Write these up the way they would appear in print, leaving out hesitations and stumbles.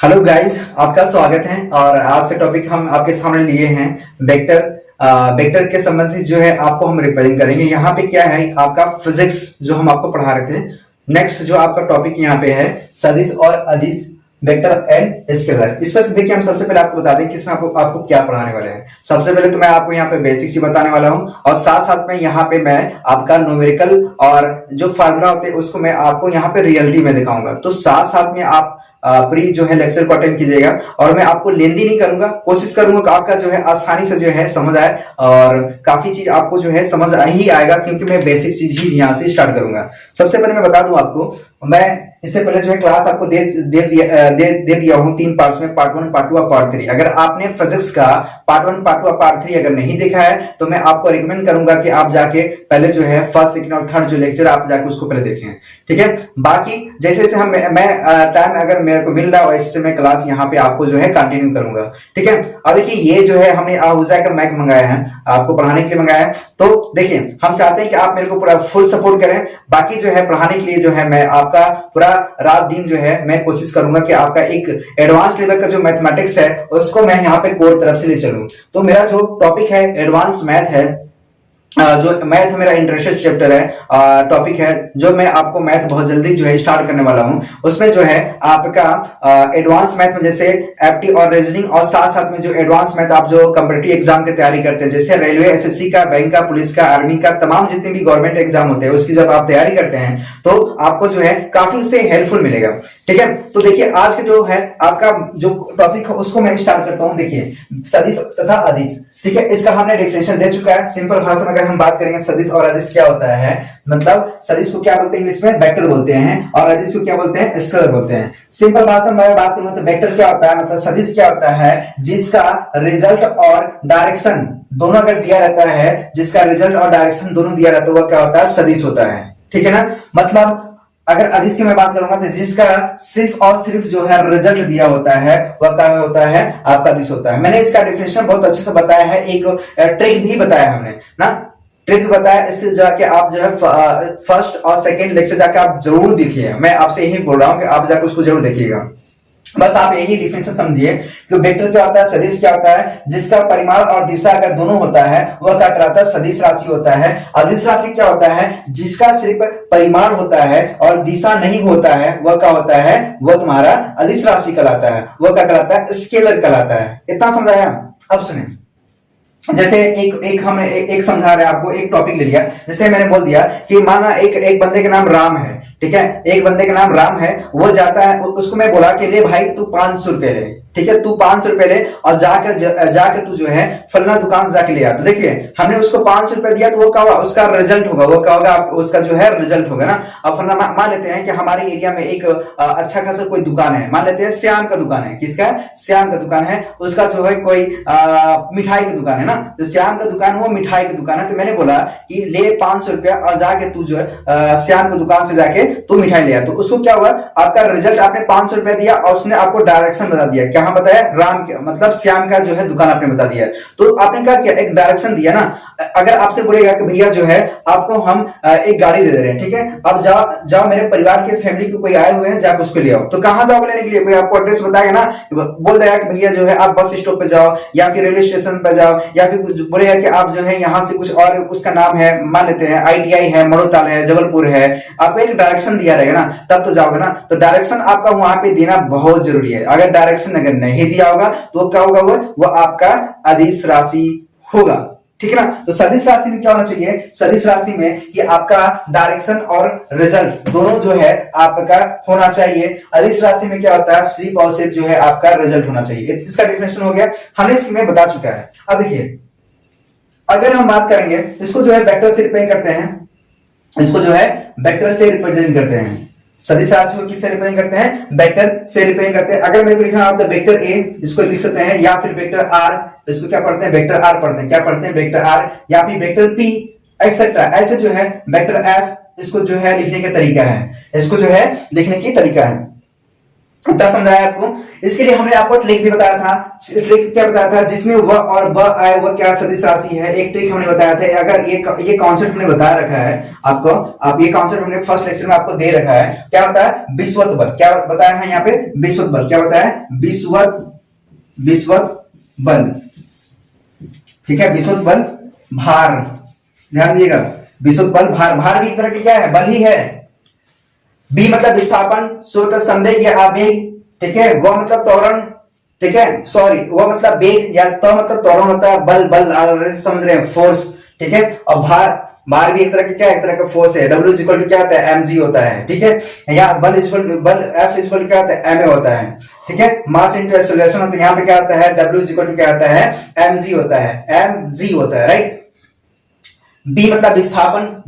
Hello guys, आपका स्वागत है। और आज का टॉपिक हम आपके सामने लिए हैं वेक्टर। वेक्टर के संबंधित जो है आपको हम रिप्रेजेंट करेंगे। यहाँ पे क्या है, आपका फिजिक्स जो हम आपको पढ़ा रहे थे। नेक्स्ट जो आपका टॉपिक यहाँ पे है सदिश और अदिश, वेक्टर एंड स्केलर। इस पर से देखिए, हम सबसे पहले आपको बता दें कि इसमें आपको क्या पढ़ाने वाले हैं। सबसे पहले तो मैं आपको यहाँ पे बेसिक चीज बताने वाला हूँ, और साथ साथ में यहाँ पे मैं आपका न्यूमेरिकल और जो फार्मूला होते हैं उसको मैं आपको यहाँ पे रियलिटी में दिखाऊंगा। तो साथ साथ में आप प्री जो है लेक्चर को अटेंड कीजिएगा। और मैं आपको लेंदी नहीं करूंगा, कोशिश करूंगा कि आपका जो है आसानी से जो है समझ आए, और काफी चीज आपको जो है समझ ही आएगा, क्योंकि मैं बेसिक चीज ही यहाँ से स्टार्ट करूंगा। सबसे पहले मैं बता दूं आपको, मैं इससे पहले जो है क्लास आपको दे दिया हूं 3 पार्ट्स में, पार्ट 1, पार्ट 2 और पार्ट 3। अगर आपने फिजिक्स का पार्ट 1, पार्ट 2 और पार्ट 3 अगर नहीं देखा है तो मैं आपको रिकमेंड करूंगा कि आप जाके पहले जो है फर्स्ट, सेकंड और थर्ड जो लेक्चर आप जाके उसको पहले देखें। ठीक है, बाकी जैसे जैसे मैं टाइम अगर मेरे को मिल रहा है वैसे मैं क्लास यहाँ पे आपको जो है कंटिन्यू करूंगा। ठीक है, और देखिए ये जो है हमने आहूजा का मैक मंगाया है, आपको पढ़ाने के लिए मंगाया है। तो देखिए, हम चाहते हैं कि आप मेरे को पूरा फुल सपोर्ट करें। बाकी जो है पढ़ाने के लिए जो है मैं आपका पूरा रात दिन जो है मैं कोशिश करूंगा कि आपका एक एडवांस लेवल का जो मैथमेटिक्स है उसको मैं यहाँ पे कोर तरफ से ले चलूं। तो मेरा जो टॉपिक है एडवांस मैथ है, जो मैथ मेरा इंटरेस्टेड चैप्टर है, टॉपिक है, जो मैं आपको मैथ बहुत जल्दी जो है स्टार्ट करने वाला हूं। उसमें जो है आपका एडवांस मैथ में जैसे एप्टी और रीजनिंग, और साथ साथ में जो एडवांस मैथ आप जो कॉम्पिटिटिव एग्जाम की तैयारी करते हैं, जैसे रेलवे, एसएससी का, बैंक का, पुलिस का, आर्मी का, तमाम जितने भी गवर्नमेंट एग्जाम होते हैं उसकी जब आप तैयारी करते हैं तो आपको जो है काफी उससे हेल्पफुल मिलेगा। ठीक है, तो देखिए आज का जो है आपका जो टॉपिक है उसको मैं स्टार्ट करता हूं। देखिए, सदिश तथा अदिश। ठीक है, इसका हमने डेफिनेशन दे चुका है। सिंपल भाषा में अगर हम बात करेंगे सदिश और अदिश क्या होता है, मतलब सदिश को क्या बोलते हैं इंग्लिश में, वेक्टर बोलते हैं, और अदिश को क्या बोलते हैं, स्केलर बोलते हैं। सिंपल भाषा में मैं बात करूंगा तो वेक्टर क्या होता है, मतलब सदिश क्या होता है, जिसका रिजल्ट और डायरेक्शन दोनों अगर दिया रहता है, जिसका रिजल्ट और डायरेक्शन दोनों दिया रहता है वह क्या होता है, सदिश होता है। ठीक है ना, मतलब अगर अदिश की मैं बात करूंगा तो जिसका सिर्फ और सिर्फ जो है रिजल्ट दिया होता है वह क्या होता है, आपका अदिश होता है। मैंने इसका डेफिनेशन बहुत अच्छे से बताया है, एक ट्रिक भी बताया हमने ना, ट्रिक बताया। इससे जाके आप जो है फर्स्ट और सेकंड लेक्चर जाके आप जरूर देखिए। मैं आपसे यही बोल रहा हूं कि आप जाके उसको जरूर देखिएगा। बस आप यही डिफिनेशन समझिए कि वेक्टर क्या होता है, सदिश क्या होता है, जिसका परिमाण और दिशा अगर दोनों होता है वह क्या कहलाता है, सदिश राशि होता है। अदिश राशि क्या होता है, जिसका सिर्फ परिमाण होता है और दिशा नहीं होता है वह क्या होता है, वह तुम्हारा अदिश राशि कहलाता है, वह क्या कहलाता है, स्केलर कहलाता है। इतना समझाया। अब सुने, जैसे एक हमने एक समझा रहे आपको, एक टॉपिक ले लिया। जैसे मैंने बोल दिया कि माना एक बंदे का नाम राम है। ठीक है, एक बंदे का नाम राम है, वो जाता है, उसको मैं बोला कि ले भाई तू 500 रुपए ले। ठीक है, तू 500 रुपए ले और जाकर तू जो है फलना दुकान से जाके ले आ। तो देखिए, हमने उसको 500 रुपए दिया तो वो क्या होगा, उसका रिजल्ट होगा, वो क्या होगा, उसका जो है रिजल्ट होगा ना। अब फलना मान लेते हैं कि हमारे एरिया में एक अच्छा खासा कोई दुकान है, मान लेते हैं श्याम का दुकान है। किसका, श्याम का दुकान है। उसका जो है कोई मिठाई की दुकान है ना, तो श्याम का दुकान हो, मिठाई की दुकान है। तो मैंने बोला कि ले 500 रुपया और जाके तू जो है श्याम की दुकान से जाके तू मिठाई ले आ। तो उसको क्या हुआ, आपका रिजल्ट आपने 500 रुपया दिया और उसने आपको डायरेक्शन बता दिया। क्या बताया, राम के मतलब श्याम का जो है दुकान आपने बता दिया। तो आपने क्या किया, एक डायरेक्शन दिया ना। अगर आपसे बोलेगा कि भैया जो है आपको हम एक गाड़ी दे रहे हैं, ठीक है, अब जाओ मेरे परिवार के फैमिली के कोई आए हुए हैं, जाकर उसको ले आओ। तो कहां जाओगे लेने के लिए, कोई आपको एड्रेस बताएगा ना, बोल देगा कि भैया जो है आप बस स्टॉप पे जाओ, या फिर रेलवे स्टेशन पे जाओ, या फिर कुछ बोलेगा कि आप जो है यहाँ से कुछ और, उसका नाम है, मान लेते हैं आईटीआई है, मड़ोताल है, जबलपुर है, आपको एक डायरेक्शन दिया रहेगा ना, तब तो जाओगे ना। तो डायरेक्शन आपका वहां पे देना बहुत जरूरी है। अगर डायरेक्शन अगर नहीं दिया होगा तो क्या होगा, वो आपका अदिश राशि होगा। ठीक है ना। तो सदिश राशि में क्या होना चाहिए, सदिश राशि में कि आपका डायरेक्शन और रिजल्ट दोनों जो है आपका होना चाहिए। अदिश राशि में क्या होता है, सिर्फ और सिर्फ जो है आपका रिजल्ट होना चाहिए। इसका डेफिनेशन हो गया, हमने इसमें बता चुका है। अब देखिए, अगर हम बात करेंगे, इसको जो है वेक्टर से रिप्रेजेंट करते हैं, इसको जो है वेक्टर से रिप्रेजेंट करते हैं। सदिश राशि को किससे रिप्रेजेंट करते हैं, वेक्टर से रिप्रेजेंट करते हैं। अगर मेरे को लिखना हो तो वेक्टर ए इसको लिख सकते हैं, या फिर वेक्टर आर, इसको क्या पढ़ते हैं, वेक्टर आर पढ़ते हैं, क्या पढ़ते हैं, वेक्टर आर, या फिर वेक्टर पी एक्सेट्रा। ऐसे जो है वेक्टर एफ, इसको जो है लिखने का तरीका है, इसको जो है लिखने की तरीका है। इतना समझाया आपको। इसके लिए हमने आपको ट्रिक भी बताया था। ट्रिक क्या बताया था? जिसमें व और ब आए वो क्या सदिश राशि है। एक ट्रिक हमने बताया था। अगर ये कॉन्सेप्ट हमने बताया रखा है आपको, आप ये कॉन्सेप्ट हमने फर्स्ट लेक्चर में आपको दे रखा है। क्या होता है? विस्वत बल। क्या बताया है यहाँ पे? विस्वत बल। क्या बताया है? विस्वत बल। ठीक है, विस्वत बल भार, ध्यान दिएगा। विस्वत बल भार, भार भी एक तरह की क्या है? बल ही है। बी मतलब विस्थापन, सो मतलब संवेग या आवेग, ठीक है। व मतलब त्वरण, ठीक है, सॉरी, व मतलब वेग या त मतलब त्वरण होता है। बल, बल ऑलरेडी समझ रहे हैं, फोर्स, ठीक है। और भार, भार भी एक तरह का क्या है? एक तरह का फोर्स है। W इक्वल टू क्या होता है? mg होता है, ठीक है। या बल F इक्वल क्या होता है? ma होता है, ठीक है। मास इनटू एक्सेलरेशन होता है। यहाँ पे क्या होता है? W इक्वल टू क्या होता है? mg होता है, mg होता है, राइट। बी मतलब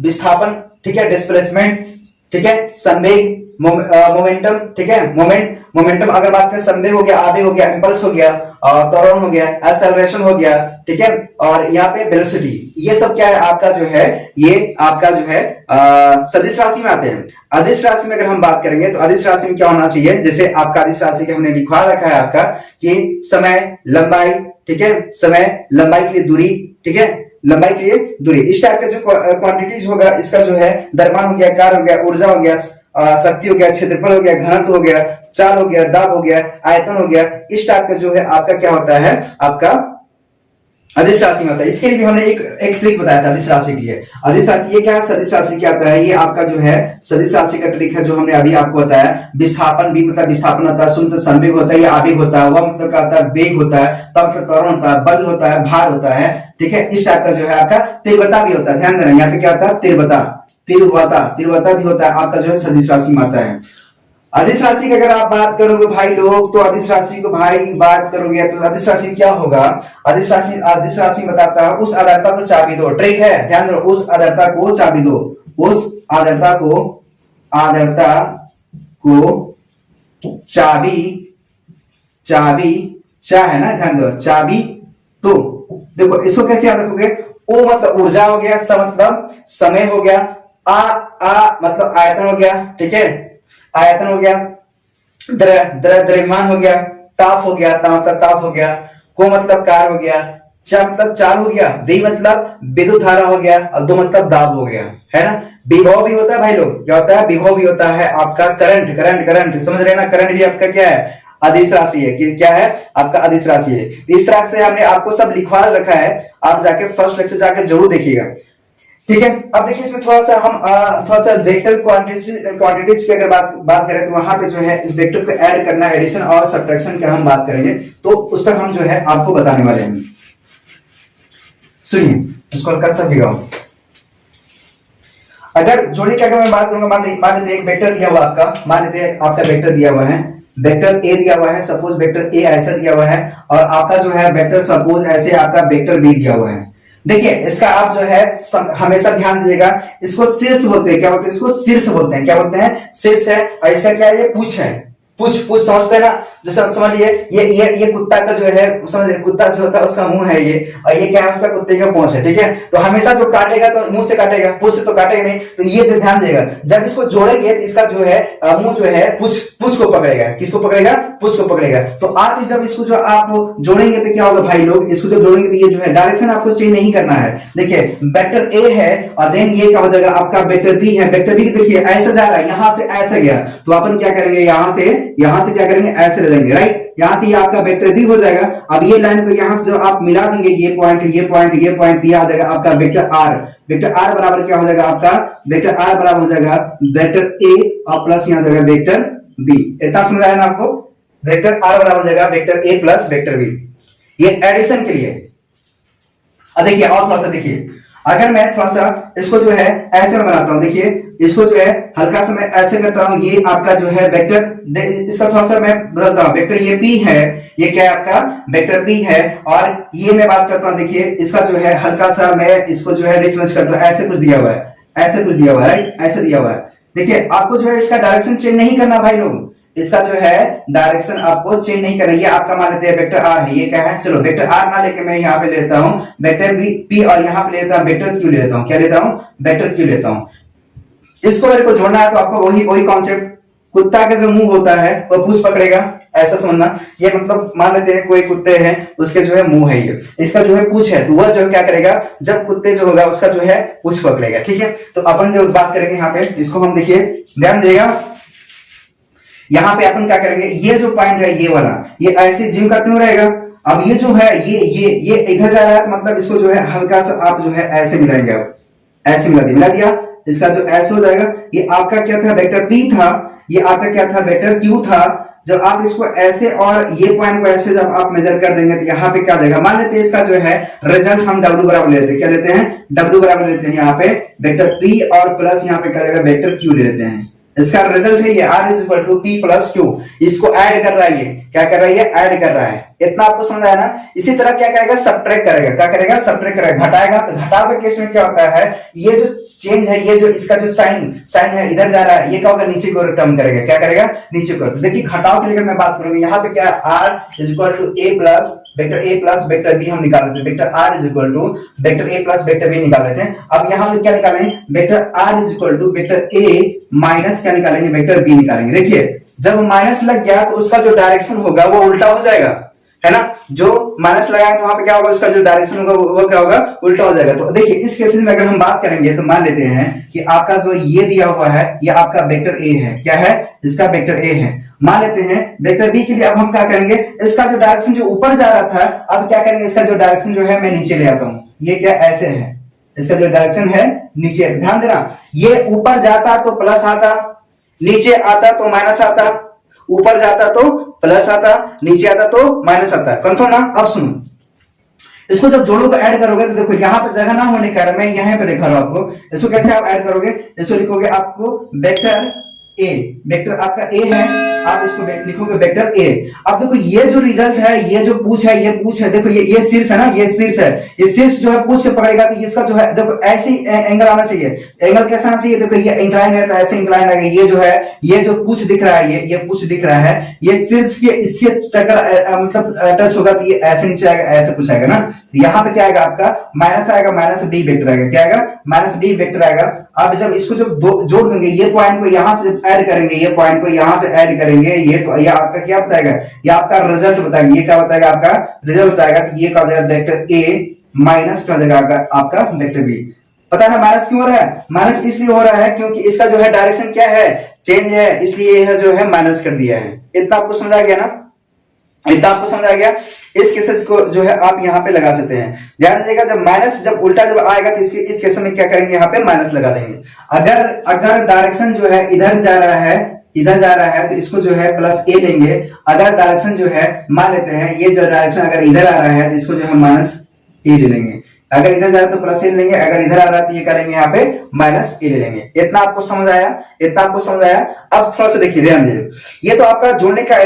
विस्थापन, ठीक है, डिस्प्लेसमेंट, ठीक है, संवेग, मोमेंटम, ठीक है, मोमेंटम अगर बात करें, संवेग हो गया, आवेग हो गया, इंपल्स हो गया, त्वरण हो गया, एक्सेलरेशन हो गया, ठीक है। और यहाँ पे वेलोसिटी, ये सब क्या है आपका जो है? ये आपका जो है सदिश राशि में आते हैं। अदिश राशि में अगर हम बात करेंगे तो अदिश राशि में क्या होना चाहिए? जैसे आपका अदिश राशि के हमने लिखवा रखा है आपका कि समय, लंबाई, ठीक है, समय, लंबाई के लिए दूरी, ठीक है, लंबाई के लिए दूरी। इस टाइप का जो क्वांटिटीज होगा, इसका जो है द्रव्यमान हो गया, कार्य हो गया, ऊर्जा हो गया, शक्ति हो गया, क्षेत्रफल हो गया, घनत्व हो गया, चाल हो गया, दाब हो गया, आयतन हो गया। इस टाइप का जो है आपका क्या होता है? आपका अदिश राशि में होता है। इसके लिए भी हमने एक ट्रिक बताया था अदिश राशि के लिए। अदिश राशि ये क्या है? सदिश राशि क्या होता है? ये आपका जो है सदिश राशि का ट्रिक है, जो हमने अभी आपको बताया। विस्थापन, भी मतलब विस्थापन होता है, शुद्ध मतलब संवेग होता है या आवेग होता है, वह मतलब क्या होता है? वेग होता है, तब मतलब त्वरण होता है, बल होता है, भार होता है, ठीक है। इस टाइप का जो है आपका तीव्रता भी होता है। ध्यान देना, यहाँ पे क्या होता है? तीव्रता भी होता है आपका जो है सदिश राशि में आता है। अदिश राशि की अगर आप बात करोगे भाई लोग, तो अदिश राशि को भाई बात करोगे तो अदिश राशि क्या होगा? अदिश राशि बताता है उस आर्द्रता को चाबी दो। ट्रिक है, ध्यान दो, उस आर्द्रता को चाबी दो। उस आर्द्रता को चाबी है ना, ध्यान दो, चाबी। तो देखो इसको कैसे याद रखोगे? ओ मतलब ऊर्जा हो गया, स मतलब समय हो गया, आ मतलब आयतन हो गया, ठीक है, आयतन हो गया, द्रव्यमान हो गया, ताप हो गया, ता मतलब ताप हो गया, को मतलब कार हो गया, चा मतलब चाल हो गया, वी मतलब विद्युत धारा हो गया, और दो मतलब दाब हो गया, है ना। विभव भी होता है भाई लोग, क्या होता है? विभव भी होता है आपका करंट, समझ रहे हैं ना। करंट भी आपका क्या है? अदिश राशि है। कि क्या है? आपका अदिश राशि है। इस तरह से हमने आपको सब लिखवा रखा है, आप जाके फर्स्ट लेक्चर जाके जरूर देखिएगा, ठीक है। अब देखिए इसमें थोड़ा सा हम थोड़ा सा वेक्टर क्वांटिटीज की अगर बात करें, तो वहां पे जो है इस वेक्टर को ऐड करना, एडिशन और सब्ट्रैक्शन की हम बात करेंगे, तो उस पर हम जो है आपको बताने वाले हैं। सुनिए, इसको हल्का सा गिराओ। अगर जोड़ने की अगर मैं बात करूंगा, मान लीजिए एक वेक्टर दिया हुआ आपका, मान लीजिए आपका वेक्टर दिया हुआ है, वेक्टर ए दिया हुआ है, सपोज वेक्टर ए ऐसा दिया हुआ है, और आपका जो है वेक्टर सपोज ऐसे आपका वेक्टर बी दिया हुआ है। देखिए इसका आप जो है हमेशा ध्यान दीजिएगा, इसको शीर्ष बोलते हैं। क्या बोलते हैं? इसको शीर्ष बोलते हैं। क्या बोलते हैं? शीर्ष है। और इसका क्या है? ये पूछ है। पूछ समझते हैं ना। जैसे समझ लिए ये कुत्ता का जो है, समझ लिए कुत्ता जो होता है उसका मुंह है ये, और ये क्या है? उसका कुत्ते का पूंछ है, ठीक है। तो हमेशा जो काटेगा तो मुंह से काटेगा, पूछ से तो काटेगा नहीं। तो ये तो ध्यान देगा, जब इसको जोड़ेंगे तो इसका जो है मुंह जो है पूछ को पकड़ेगा। किसको पकड़ेगा? पूछ को पकड़ेगा। तो आप जब इसको जो आप जोड़ेंगे तो क्या होगा भाई लोग? इसको जब जोड़ेंगे तो ये जो है डायरेक्शन आपको चेंज नहीं करना है। देखिए वेक्टर ए है, और देन ये क्या हो जाएगा? आपका वेक्टर बी है। वेक्टर बी देखिए ऐसे जा रहा है, यहां से ऐसे गया, तो अपन क्या करेंगे? यहां से क्या करेंगे? ऐसे ले लेंगे, राइट। यहां से ये आपका वेक्टर बी हो जाएगा। अब ये लाइन को यहां से जब आप मिला देंगे, ये पॉइंट दिया आ जाएगा आपका वेक्टर आर। वेक्टर आर बराबर क्या हो जाएगा? आपका वेक्टर आर बराबर हो जाएगा वेक्टर ए और प्लस यहां जाएगा वेक्टर बी। इतना समझ आया ना आपको? वेक्टर आर बराबर हो जाएगा vector A plus vector B. ये एडिशन के लिए। अब देखिए और थोड़ा सा देखिए, अगर मैं थोड़ा सा इसको जो है ऐसे में बनाता हूं, देखिए इसको जो है हल्का सा मैं ऐसे करता हूं, ये आपका जो है वेक्टर, इसका थोड़ा सा मैं बदलता हूं, वेक्टर ये पी है, ये क्या है आपका? वेक्टर पी है। और ये मैं बात करता हूं, देखिए इसका जो है हल्का सा मैं इसको जो है डिसमिस करता हूं, ऐसे कुछ दिया हुआ है, ऐसे कुछ दिया हुआ है, राइट, ऐसे दिया हुआ है। देखिए आपको जो है इसका डायरेक्शन चेंज नहीं करना भाई लोग, इसका जो है डायरेक्शन आपको चेंज नहीं करना। ये आपका मान लेते हैं वेक्टर आर है, ये क्या है? चलो वेक्टर आर ना लेके मैं यहाँ पे लेता हूँ वेक्टर पी, और यहाँ पे लेता हूँ वेक्टर क्यू लेता हूँ। क्या लेता हूँ? वेक्टर क्यू लेता हूँ। इसको मेरे को जोड़ना है, तो आपको वही कॉन्सेप्ट कुत्ता का जो मुंह होता है वो पूंछ पकड़ेगा, ऐसा समझना। ये मतलब मान लेते हैं कोई कुत्ते हैं, उसके जो है मुंह है, ये इसका जो है पूंछ है, तो वह जो है क्या करेगा, जब कुत्ते जो होगा उसका जो है पूंछ पकड़ेगा। ठीक है, तो अपन जो बात करेंगे यहाँ पे, इसको हम देखिए ध्यान दीजिएगा, यहाँ पे अपन क्या करेंगे, ये जो पॉइंट है ये वाला, ये ऐसे जिम का क्यों रहेगा। अब ये जो है ये इधर जा रहा है, तो मतलब इसको जो है हल्का सा आप जो है ऐसे मिलाएंगे, आप ऐसे मिला दिया, इसका जो ऐसे हो जाएगा। ये आपका क्या था, वेक्टर P था, ये आपका क्या था, वेक्टर Q था। जब आप इसको ऐसे और ये पॉइंट को ऐसे जब आप मेजर कर देंगे, तो यहाँ पे क्या देगा, मान लेते हैं इसका जो है रिजल्ट हम W बराबर ले लेते हैं, क्या लेते हैं, W बराबर लेते हैं यहाँ पे वेक्टर P और प्लस यहाँ पे क्या देगा, वेक्टर Q ले लेते हैं। इसका रिजल्ट है ये R is equal to P plus Q, इसको ऐड कर रहा है, ये क्या कर रहा है, ये ऐड कर रहा है। इतना आपको समझ आया ना। इसी तरह क्या करेगा, सब्ट्रैक्ट करेगा, क्या करेगा, सब्ट्रैक्ट करेगा, घटाएगा। तो घटाव के केस में क्या होता है, ये जो चेंज है, ये जो इसका जो साइन है इधर जा रहा है, ये क्या होगा, नीचे की ओर टर्न करेगा, क्या करेगा, नीचे की ओर। तो देखिए घटाव के लिए मैं बात करूंगी, यहाँ पे क्या R is equal to A plus vector B हम निकाल लेते हैं, vector R is equal to vector A plus vector B निकाल लेते हैं। अब यहाँ पे क्या निकालेंगे, vector R is equal to vector A minus क्या निकालेंगे, वेक्टर B निकालेंगे। देखिए जब माइनस लग गया तो उसका जो डायरेक्शन होगा वो उल्टा हो जाएगा, है ना। जो माइनस लगाया तो वहां पे क्या होगा, उसका जो डायरेक्शन होगा वो क्या होगा, उल्टा हो जाएगा। तो देखिए इस केस में अगर हम बात करेंगे तो मान लेते हैं कि आपका जो ये दिया हुआ है, ये आपका वेक्टर A है, क्या है, इसका वेक्टर A है। मान लेते हैं वेक्टर B के लिए अब हम क्या करेंगे, इसका जो डायरेक्शन जो ऊपर जा रहा था, अब क्या करेंगे, इसका जो डायरेक्शन जो है मैं नीचे ले आता हूं। ये क्या ऐसे है, इसका जो डायरेक्शन है नीचे, ध्यान देना। ये ऊपर जाता तो प्लस आता, नीचे आता तो माइनस आता, ऊपर जाता तो प्लस आता, नीचे आता तो माइनस आता। कंफर्म ना। अब सुनो, इसको जब जोड़ों को ऐड करोगे तो देखो यहाँ पे जगह ना होने के कारण मैं यहाँ पे दिखा रहा हूं आपको। इसको कैसे आप ऐड करोगे, इसको लिखोगे आपको वेक्टर A, वेक्टर आपका A है, आप इसको लिखोगे वेक्टर A। अब देखो ये जो रिजल्ट है, ये जो पूछ है, ये पूछ है, देखो ये शीर्ष है ना, ये शीर्ष है, ये शीर्ष जो है पूछ के पकड़ेगा तो इसका जो है देखो ऐसे एंगल आना चाहिए। एंगल कैसा आना चाहिए, देखो ये इंक्लाइन है तो ऐसे इंक्लाइन आएगा। ये जो है, ये जो पूछ दिख रहा है, ये पूछ दिख रहा है, ये शीर्ष के इसके टक्कर मतलब टच होगा तो ये ऐसे नीचे आएगा, ऐसे कुछ आएगा ना। तो यहाँ पे क्या आएगा आपका, माइनस आएगा, माइनस B वेक्टर आएगा, क्या आएगा, माइनस B वेक्टर आएगा। अब जब इसको जब जोड़ देंगे, ये पॉइंट को यहां से ऐड करेंगे, ये पॉइंट को यहां से ऐड करेंगे, ये तो ये आपका क्या बताएगा, ये आपका रिजल्ट बताएगा। ये क्या बताएगा, आपका रिजल्ट बताएगा। तो ये क्या हो जाएगा, वेक्टर A माइनस क्या हो जाएगा आपका वेक्टर B। पता है ना माइनस क्यों हो रहा है, माइनस इसलिए हो रहा है क्योंकि इसका जो है डायरेक्शन क्या है, चेंज है, इसलिए यह जो है माइनस कर दिया है। इतना आपको समझ आ गया ना, इतना आपको समझ आ गया। इस केसेस को जो है आप यहाँ पे लगा सकते हैं। ध्यान दीजिएगा, जब माइनस जब उल्टा जब आएगा तो इस केस में क्या करेंगे, यहाँ पे माइनस लगा देंगे। अगर डायरेक्शन जो है इधर जा रहा है, इधर जा रहा है, तो इसको जो है प्लस A लेंगे। अगर डायरेक्शन जो है मान लेते हैं ये जो डायरेक्शन अगर इधर आ रहा है तो इसको जो है माइनस A ले लेंगे। अगर इधर जा रहा है तो प्लस A लेंगे, अगर इधर आ रहा है तो ये करेंगे यहाँ पे माइनस A ले लेंगे। इतना आपको समझ आया, इतना आपको समझ आया। अब थोड़ा सा देखिए, ध्यान दीजिए, ये तो आपका जोड़ने का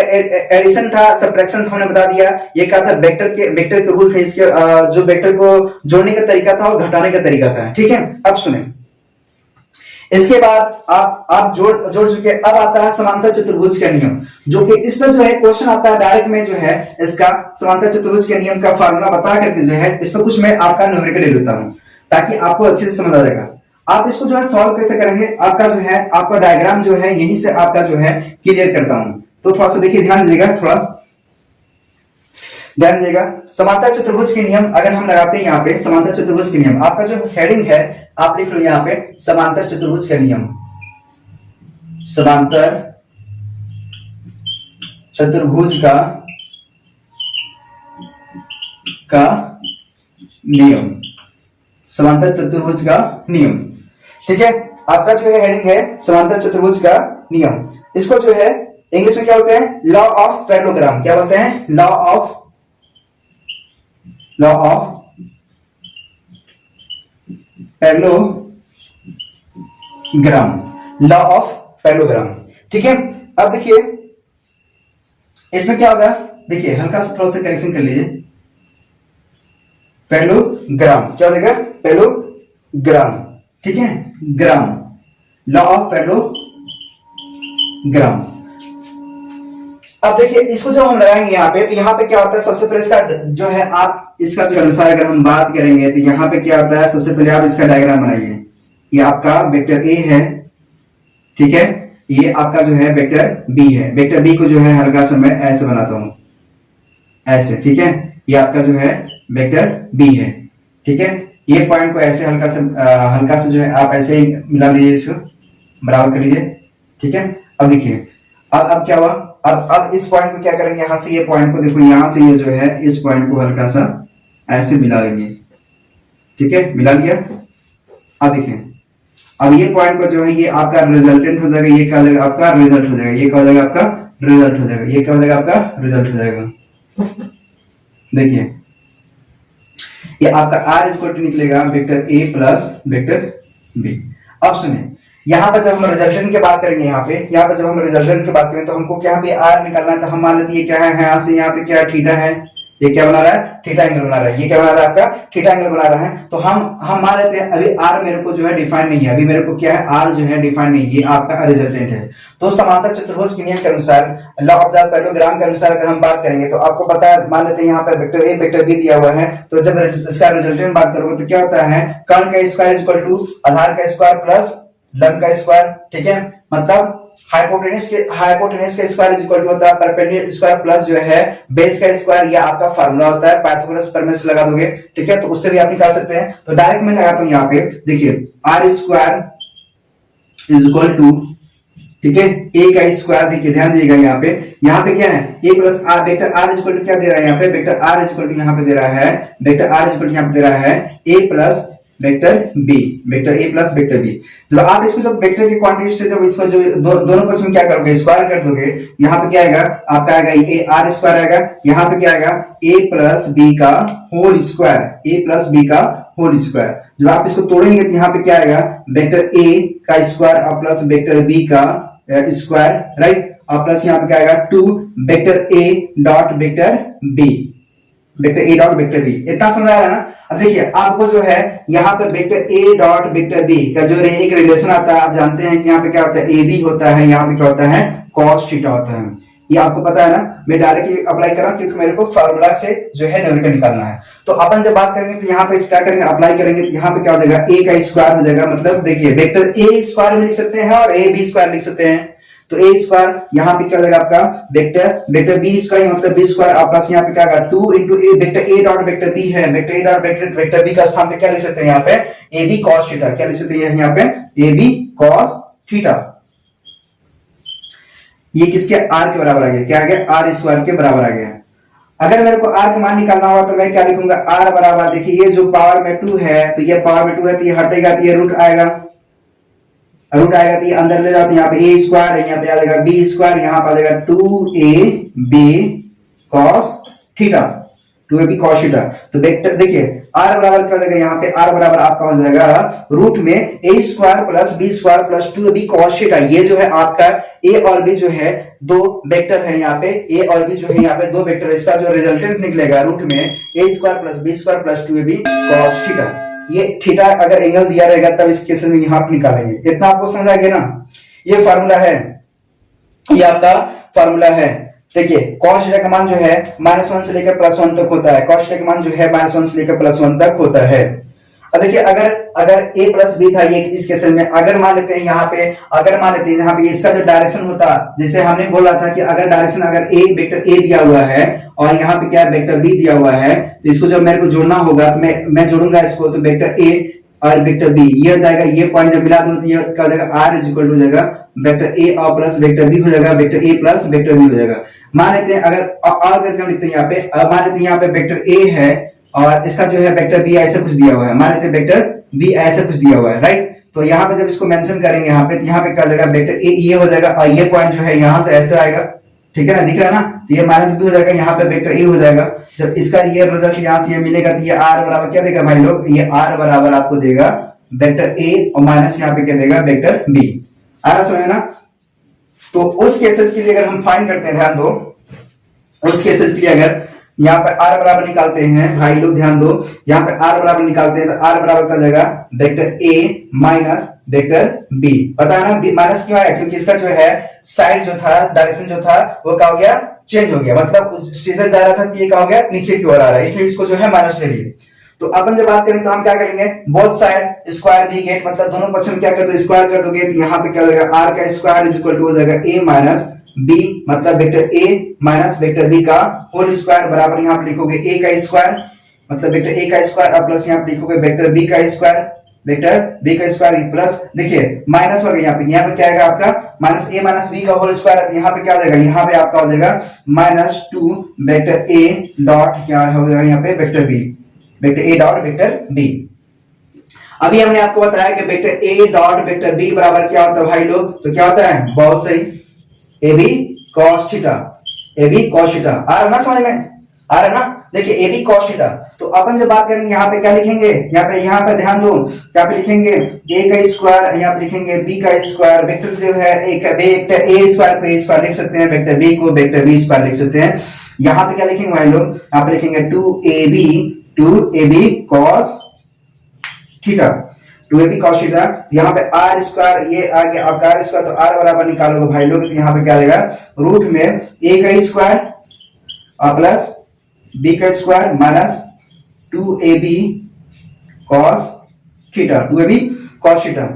एडिशन था, सब्ट्रैक्शन था, हमने बता दिया। ये क्या था, वेक्टर के रूल थे, इसके जो वेक्टर को जोड़ने का तरीका था और घटाने का तरीका था। ठीक है, अब सुने, इसके बाद आप जोड़ चुके। अब आता है समांतर चतुर्भुज का नियम, जो कि इस पर जो है क्वेश्चन आता है डायरेक्ट में, जो है इसका समांतर चतुर्भुज के नियम का फार्मूला बता करके जो है इसमें कुछ मैं आपका न्यूमेरिकल ले लेता हूं ताकि आपको अच्छे से समझ आ जाएगा। आप इसको जो है सॉल्व कैसे करेंगे, आपका जो है आपका डायग्राम जो है यहीं से आपका जो है क्लियर करता हूं। तो थोड़ा सा देखिए, ध्यान दीजिएगा, थोड़ा ध्यान दीजिएगा। समांतर चतुर्भुज के नियम अगर हम लगाते हैं यहाँ पे, समांतर चतुर्भुज के नियम, आपका जो हेडिंग है आप लिख लो यहाँ पे समांतर चतुर्भुज का नियम, समांतर चतुर्भुज का नियम, समांतर चतुर्भुज का नियम। ठीक है, आपका जो है हेडिंग है समांतर चतुर्भुज का नियम। इसको जो है इंग्लिश में क्या बोलते हैं, लॉ ऑफ पैरेललोग्राम। क्या बोलते हैं, law of parallelogram, law of parallelogram. ठीक है, अब देखिए इसमें क्या होगा, देखिए हल्का सा थोड़ा सा करेक्शन कर लीजिए। पैरेललोग्राम क्या हो जाएगा, पैरेललोग्राम। ठीक है, ग्राम, लॉ ऑफ पैरेललोग्राम। अब देखिए इसको जो हम लगाएंगे यहाँ पे, तो यहाँ पे क्या होता है, सबसे पहले इसका जो है आप इसका जो अनुसार अगर हम बात करेंगे तो यहाँ पे क्या होता है, सबसे पहले आप इसका डायग्राम बनाइए। ये आपका वेक्टर A है, ठीक है, ये आपका जो है वेक्टर बी है। वेक्टर बी को जो है हल्का सा मैं ऐसे बनाता हूं, ऐसे, ठीक है। ये आपका जो है वेक्टर बी है, ठीक है। ये पॉइंट को ऐसे हल्का सा जो है आप ऐसे ही मिला लीजिए, इसको बराबर कर लीजिए, ठीक है। अब देखिए अब क्या हुआ, अब इस पॉइंट को क्या करेंगे, यहां से ये पॉइंट को देखो, यहां से ये जो है इस पॉइंट को हल्का सा ऐसे मिला लेंगे, ठीक है, मिला लिया। अब देखिए अब ये पॉइंट को जो है ये आपका रिजल्टेंट हो जाएगा, ये क्या हो जाएगा आपका रिजल्ट हो जाएगा, ये क्या हो जाएगा आपका रिजल्ट हो जाएगा, ये क्या हो जाएगा आपका रिजल्ट हो जाएगा। देखिए ये आपका आर इक्वल टू निकलेगा vector A plus vector B. अब सुने, यहाँ पर जब हम रिजल्टेंट की बात करेंगे, यहाँ पर जब हम रिजल्टेंट की बात करें तो हमको क्या भी आर निकालना है, तो हम मान लेते हैं क्या है, यहाँ से यहाँ पे क्या थीटा है, ये क्या बना रहा है, थीटा एंगल बना रहा है, ये क्या बना रहा है आपका थीटा एंगल बना रहा है। तो हम मान लेते हैं अभी आर मेरे को जो है डिफाइन नहीं है, अभी मेरे को क्या है आर जो है डिफाइन नहीं है, ये आपका रिजल्टेंट है। तो समांतर चतुर्भुज के नियम के अनुसार, लॉ ऑफ द पैरेललोग्राम के अनुसार अगर हम बात करेंगे तो आपको पता है, मान लेते हैं यहाँ पे वेक्टर ए वेक्टर बी दिया हुआ है, तो जब इसका रिजल्टेंट बात करोगे तो क्या होता है, कर्ण का स्क्वायर इक्वल टू आधार का स्क्वायर प्लस लंब का स्क्वायर, ठीक है। मतलब हाइपोटेनस के स्क्वायर इज इक्वल टू होता है परपेंडिकुलर स्क्वायर प्लस जो है बेस का स्क्वायर, ये आपका फार्मूला होता है, पाइथागोरस प्रमेय से लगा दोगे, ठीक है। तो उससे भी आप निकाल सकते हैं। तो डायरेक्ट मैं लगाता हूं यहाँ पे, देखिए R square is equal to, ठीक है, ए का स्क्वायर, देखिए ध्यान दीजिएगा यहाँ पे क्या है, A plus R, vector R equal to क्या दे रहा है यहाँ पे, वेक्टर आर इक्वल टू यहाँ पे दे रहा है, वेक्टर आर इक्वल टू यहाँ पे दे रहा है A plus vector B, vector A plus vector B. जब आप इसको जब वेक्टर की क्वांटिटी से जब इसको जो दोनों पक्ष में क्या करोगे, स्क्वायर कर दोगे, यहाँ पे क्या आएगा आपका, आएगा ए आर स्क्वायर आएगा, यहाँ पे क्या आएगा ए प्लस बी का होल स्क्वायर, ए प्लस बी का होल स्क्वायर। जब आप इसको तोड़ेंगे तो यहाँ पे क्या आएगा, वेक्टर ए का स्क्वायर और प्लस वेक्टर बी का स्क्वायर, राइट, और प्लस यहाँ पे क्या आएगा 2 vector A dot vector B, vector A dot vector B. इतना समझ आ रहा है ना। अब देखिए आपको जो है यहाँ पे vector A dot vector B का जो एक रिलेशन आता है, आप जानते हैं कि यहाँ पे क्या होता है, ए बी होता है, यहाँ पे क्या होता है कॉस थीटा होता है, ये आपको पता है ना। मैं डायरेक्ट अप्लाई कर रहा हूं क्योंकि मेरे को फार्मूला से जो है न्यूमेरिकल निकालना है। तो अपन जब बात करेंगे तो यहाँ पे क्या करेंगे, अप्लाई करेंगे, तो यहाँ पे क्या हो जाएगा, ए का स्क्वायर हो जाएगा, मतलब देखिए वेक्टर ए स्क्वायर लिख सकते हैं और ए बी स्क्वायर लिख सकते हैं। तो ए स्क्वायर यहाँ पे क्या हो जाएगा आपका वेक्टर बी स्क्वायर, मतलब बी स्क्वायर, और प्लस यहाँ पे क्या आएगा 2 into A, vector A dot vector B है, vector A dot vector B का स्थान पे क्या लिख सकते हैं यहाँ पे, ए बी कॉस थीटा, क्या लिख सकते हैं यहाँ पे, ए बी कॉस थीटा। ये किसके आर के बराबर आ गया, क्या आ गया, आर स्क्वायर के बराबर आ गया। अगर मेरे को आर का मान निकालना हुआ तो मैं क्या लिखूंगा, आर बराबर, देखिए ये जो पावर में 2 है, तो ये पावर में 2 है, तो ये हटेगा तो ये रूट आएगा, तो ये अंदर ले जाते हैं, यहाँ पे ए स्क्वायर है, यहाँ पे आ जाएगा बी स्क्वायर, यहाँ पे आ जाएगा 2ab cos theta, 2ab cos theta. तो वेक्टर देखिए आर बराबर क्या हो जाएगा, यहाँ पे आर बराबर आपका हो जाएगा रूट में A square plus B square plus 2ab cos theta. ये जो है आपका ए और बी जो है दो वेक्टर है, यहाँ पे ए और बी जो है यहाँ पे दो वेक्टर, इसका जो रिजल्टेंट निकलेगा रूट में A square plus B square plus 2ab cos theta. ये थीटा अगर एंगल दिया रहेगा तब इस केस में यहाँ पे निकालेंगे। इतना आपको समझ आ गया ना। ये फार्मूला है, ये आपका फार्मूला है। देखिए cos थीटा का मान जो है -1 से लेकर +1 तक होता है, cos थीटा का मान जो है -1 से लेकर +1 तक होता है। अब देखिए अगर a प्लस बी था ये इस केस में, अगर मान लेते हैं यहाँ पे, यहाँ पे इसका जो डायरेक्शन होता, जैसे हमने बोला था कि अगर डायरेक्शन अगर वेक्टर ए दिया हुआ है और यहाँ पे क्या है वेक्टर बी दिया हुआ है, तो इसको जब मेरे को जोड़ना होगा तो मैं जोड़ूंगा इसको, तो वेक्टर ए और वेक्टर बी ये हो जाएगा, ये पॉइंट जब मिला दो तो ये क्या हो जाएगा, आर इज इक्वल टू हो जाएगा वेक्टर ए और प्लस वेक्टर बी हो जाएगा, vector A plus vector B हो जाएगा। मान लेते हैं अगर और करके हम लिखते हैं यहाँ पे, मान लेते हैं यहाँ पे वेक्टर ए है और इसका जो है वेक्टर बी ऐसे कुछ दिया हुआ है, मान लेते हैं वेक्टर बी ऐसे कुछ दिया हुआ है, राइट। तो यहाँ पे जब इसको मेंशन करेंगे यहाँ पे, तो यहाँ पे क्या हो जाएगा वेक्टर ए ये हो जाएगा और ये पॉइंट जो है यहाँ से ऐसे आएगा, ठीक है ना, दिख रहा है ना। तो ये माइनस बी हो जाएगा, यहाँ पे वेक्टर ए हो जाएगा। जब इसका ये रिजल्ट यहाँ से ये मिलेगा तो ये आर बराबर क्या देगा भाई लोग, ये आर बराबर आपको देगा वेक्टर ए और माइनस यहाँ पे क्या देगा वेक्टर बी। आ रहा समझ ना। तो उस केसेस के लिए अगर हम फाइंड करते हैं, ध्यान दो, उस केसेस के लिए अगर यहाँ पे आर बराबर निकालते हैं भाई लोग, ध्यान दो, यहाँ पे आर बराबर निकालते हैं तो आर बराबर क्या हो जाएगा vector A minus vector B. पता है ना माइनस क्यों आया, क्योंकि इसका जो है साइड जो था, डायरेक्शन जो था वो क्या हो गया, चेंज हो गया, मतलब सीधे जा रहा था कि ये क्या हो गया नीचे की ओर आ रहा है, इसलिए इसको जो है माइनस ले लिए। तो अपन जब बात करें तो हम क्या करेंगे, बोथ साइड स्क्वायर भी गेट, मतलब दोनों पक्ष में क्या कर दो, स्क्वायर कर दोगे, तो यहाँ पे क्या हो जाएगा, आर का स्क्वायर इज इक्वल टू हो जाएगा ए माइनस बी, मतलब vector A minus vector B का होल स्क्वायर बराबर यहाँ पे लिखोगे ए का स्क्वायर, मतलब वेक्टर ए का स्क्वायर और प्लस यहाँ पे लिखोगे वेक्टर बी का स्क्वायर, वेक्टर बी का स्क्वायर प्लस, देखिए माइनस हो गया यहाँ पे क्या आएगा आपका माइनस ए माइनस बी का होल स्क्वायर, तो यहाँ पे क्या हो जाएगा, यहाँ पे आपका हो जाएगा माइनस 2 वेक्टर ए डॉट क्या हो जाएगा यहाँ पे vector B, vector A dot vector B. अभी हमने आपको बताया कि vector A dot vector B बराबर क्या होता है भाई लोग, तो क्या होता है, बहुत सही, A B cos theta, A B cos theta, आ रहा ना समझ में, आ रहा ना, देखिए ए बी कॉस थीटा। तो अपन जब बात करेंगे यहाँ पे क्या लिखेंगे, यहाँ पे ध्यान दो, यहाँ पे लिखेंगे ए का स्क्वायर, यहाँ पे लिखेंगे बी का स्क्वायर, वेक्टर जो है वेक्टर ए स्क्वायर को ए स्क्वायर लिख सकते हैं, वेक्टर बी को वेक्टर बी स्क्वायर लिख सकते हैं। यहाँ पे क्या लिखेंगे भाई लोग, यहाँ पे लिखेंगे 2ab cos theta, 2ab cos theta, यहाँ पे आर स्क्वायर, ये आ गया आपका आर स्क्वायर, तो आर बराबर निकालोगे भाई लोग, तो यहाँ पे क्या आएगा रूट में ए का स्क्वायर और प्लस बी का square minus 2ab cos theta, 2ab cos theta.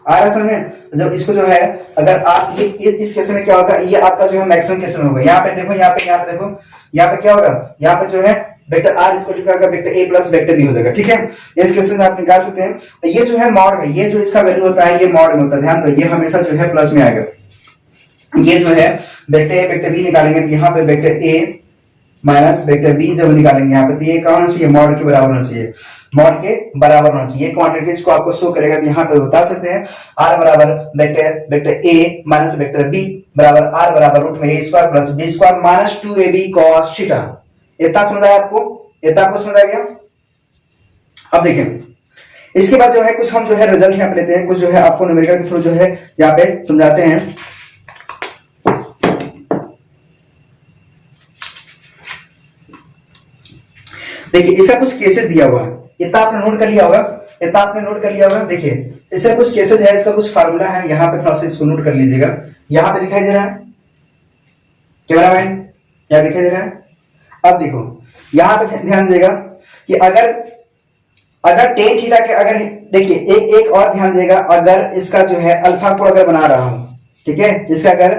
आ रहा समझ में, जब इसको जो है अगर आप ये इस केस में क्या होगा, ये आपका जो है मैक्सिमम केस में होगा, यहाँ पे देखो, यहाँ पे देखो, यहाँ पे क्या होगा, यहाँ पे जो है वेक्टर आर इक्वल टू क्या होगा, vector A plus vector B हो जाएगा, ठीक है। इस केस में आप निकाल सकते हैं, ये जो है मॉड में, ये जो इसका वैल्यू होता है ये मॉड में होता है, ध्यान दो, ये हमेशा जो है प्लस में आएगा। ये जो है वेक्टर ए वेक्टर बी निकालेंगे तो यहाँ पे vector A minus vector B जब निकालेंगे यहाँ पे, तो ये क्या होना चाहिए, मॉड के बराबर होना चाहिए, मॉड के बराबर होना चाहिए। क्वांटिटीज को आपको शो करेगा, तो यहाँ पे बता सकते हैं आर बराबर vector A minus vector B बराबर आर बराबर रूट में A square plus B square minus 2ab cos theta. इतना समझ आया आपको, इतना आपको समझ आ गया। अब देखें इसके बाद जो है कुछ हम जो है रिजल्ट यहाँ पे लेते हैं, कुछ जो है आपको न्यूमेरिकल के थ्रू जो है यहाँ पे समझाते हैं। देखिए इसका कुछ केसेस दिया हुआ है, इतना आपने नोट कर लिया होगा, इतना आपने नोट कर लिया होगा। देखिए इसका कुछ केसेस है, इसका कुछ फार्मूला है, यहाँ पे थोड़ा सा इसको नोट कर लीजिएगा। यहाँ पे दिखाई दे रहा है कैमरामैन, यहाँ दिखाई दे रहा है। अब देखो यहाँ पे ध्यान दीजिएगा कि अगर टेन थीटा के अगर देखिए एक और ध्यान दीजिएगा, अगर इसका जो है अल्फा कोण अगर बना रहा हूं, ठीक है, इसका अगर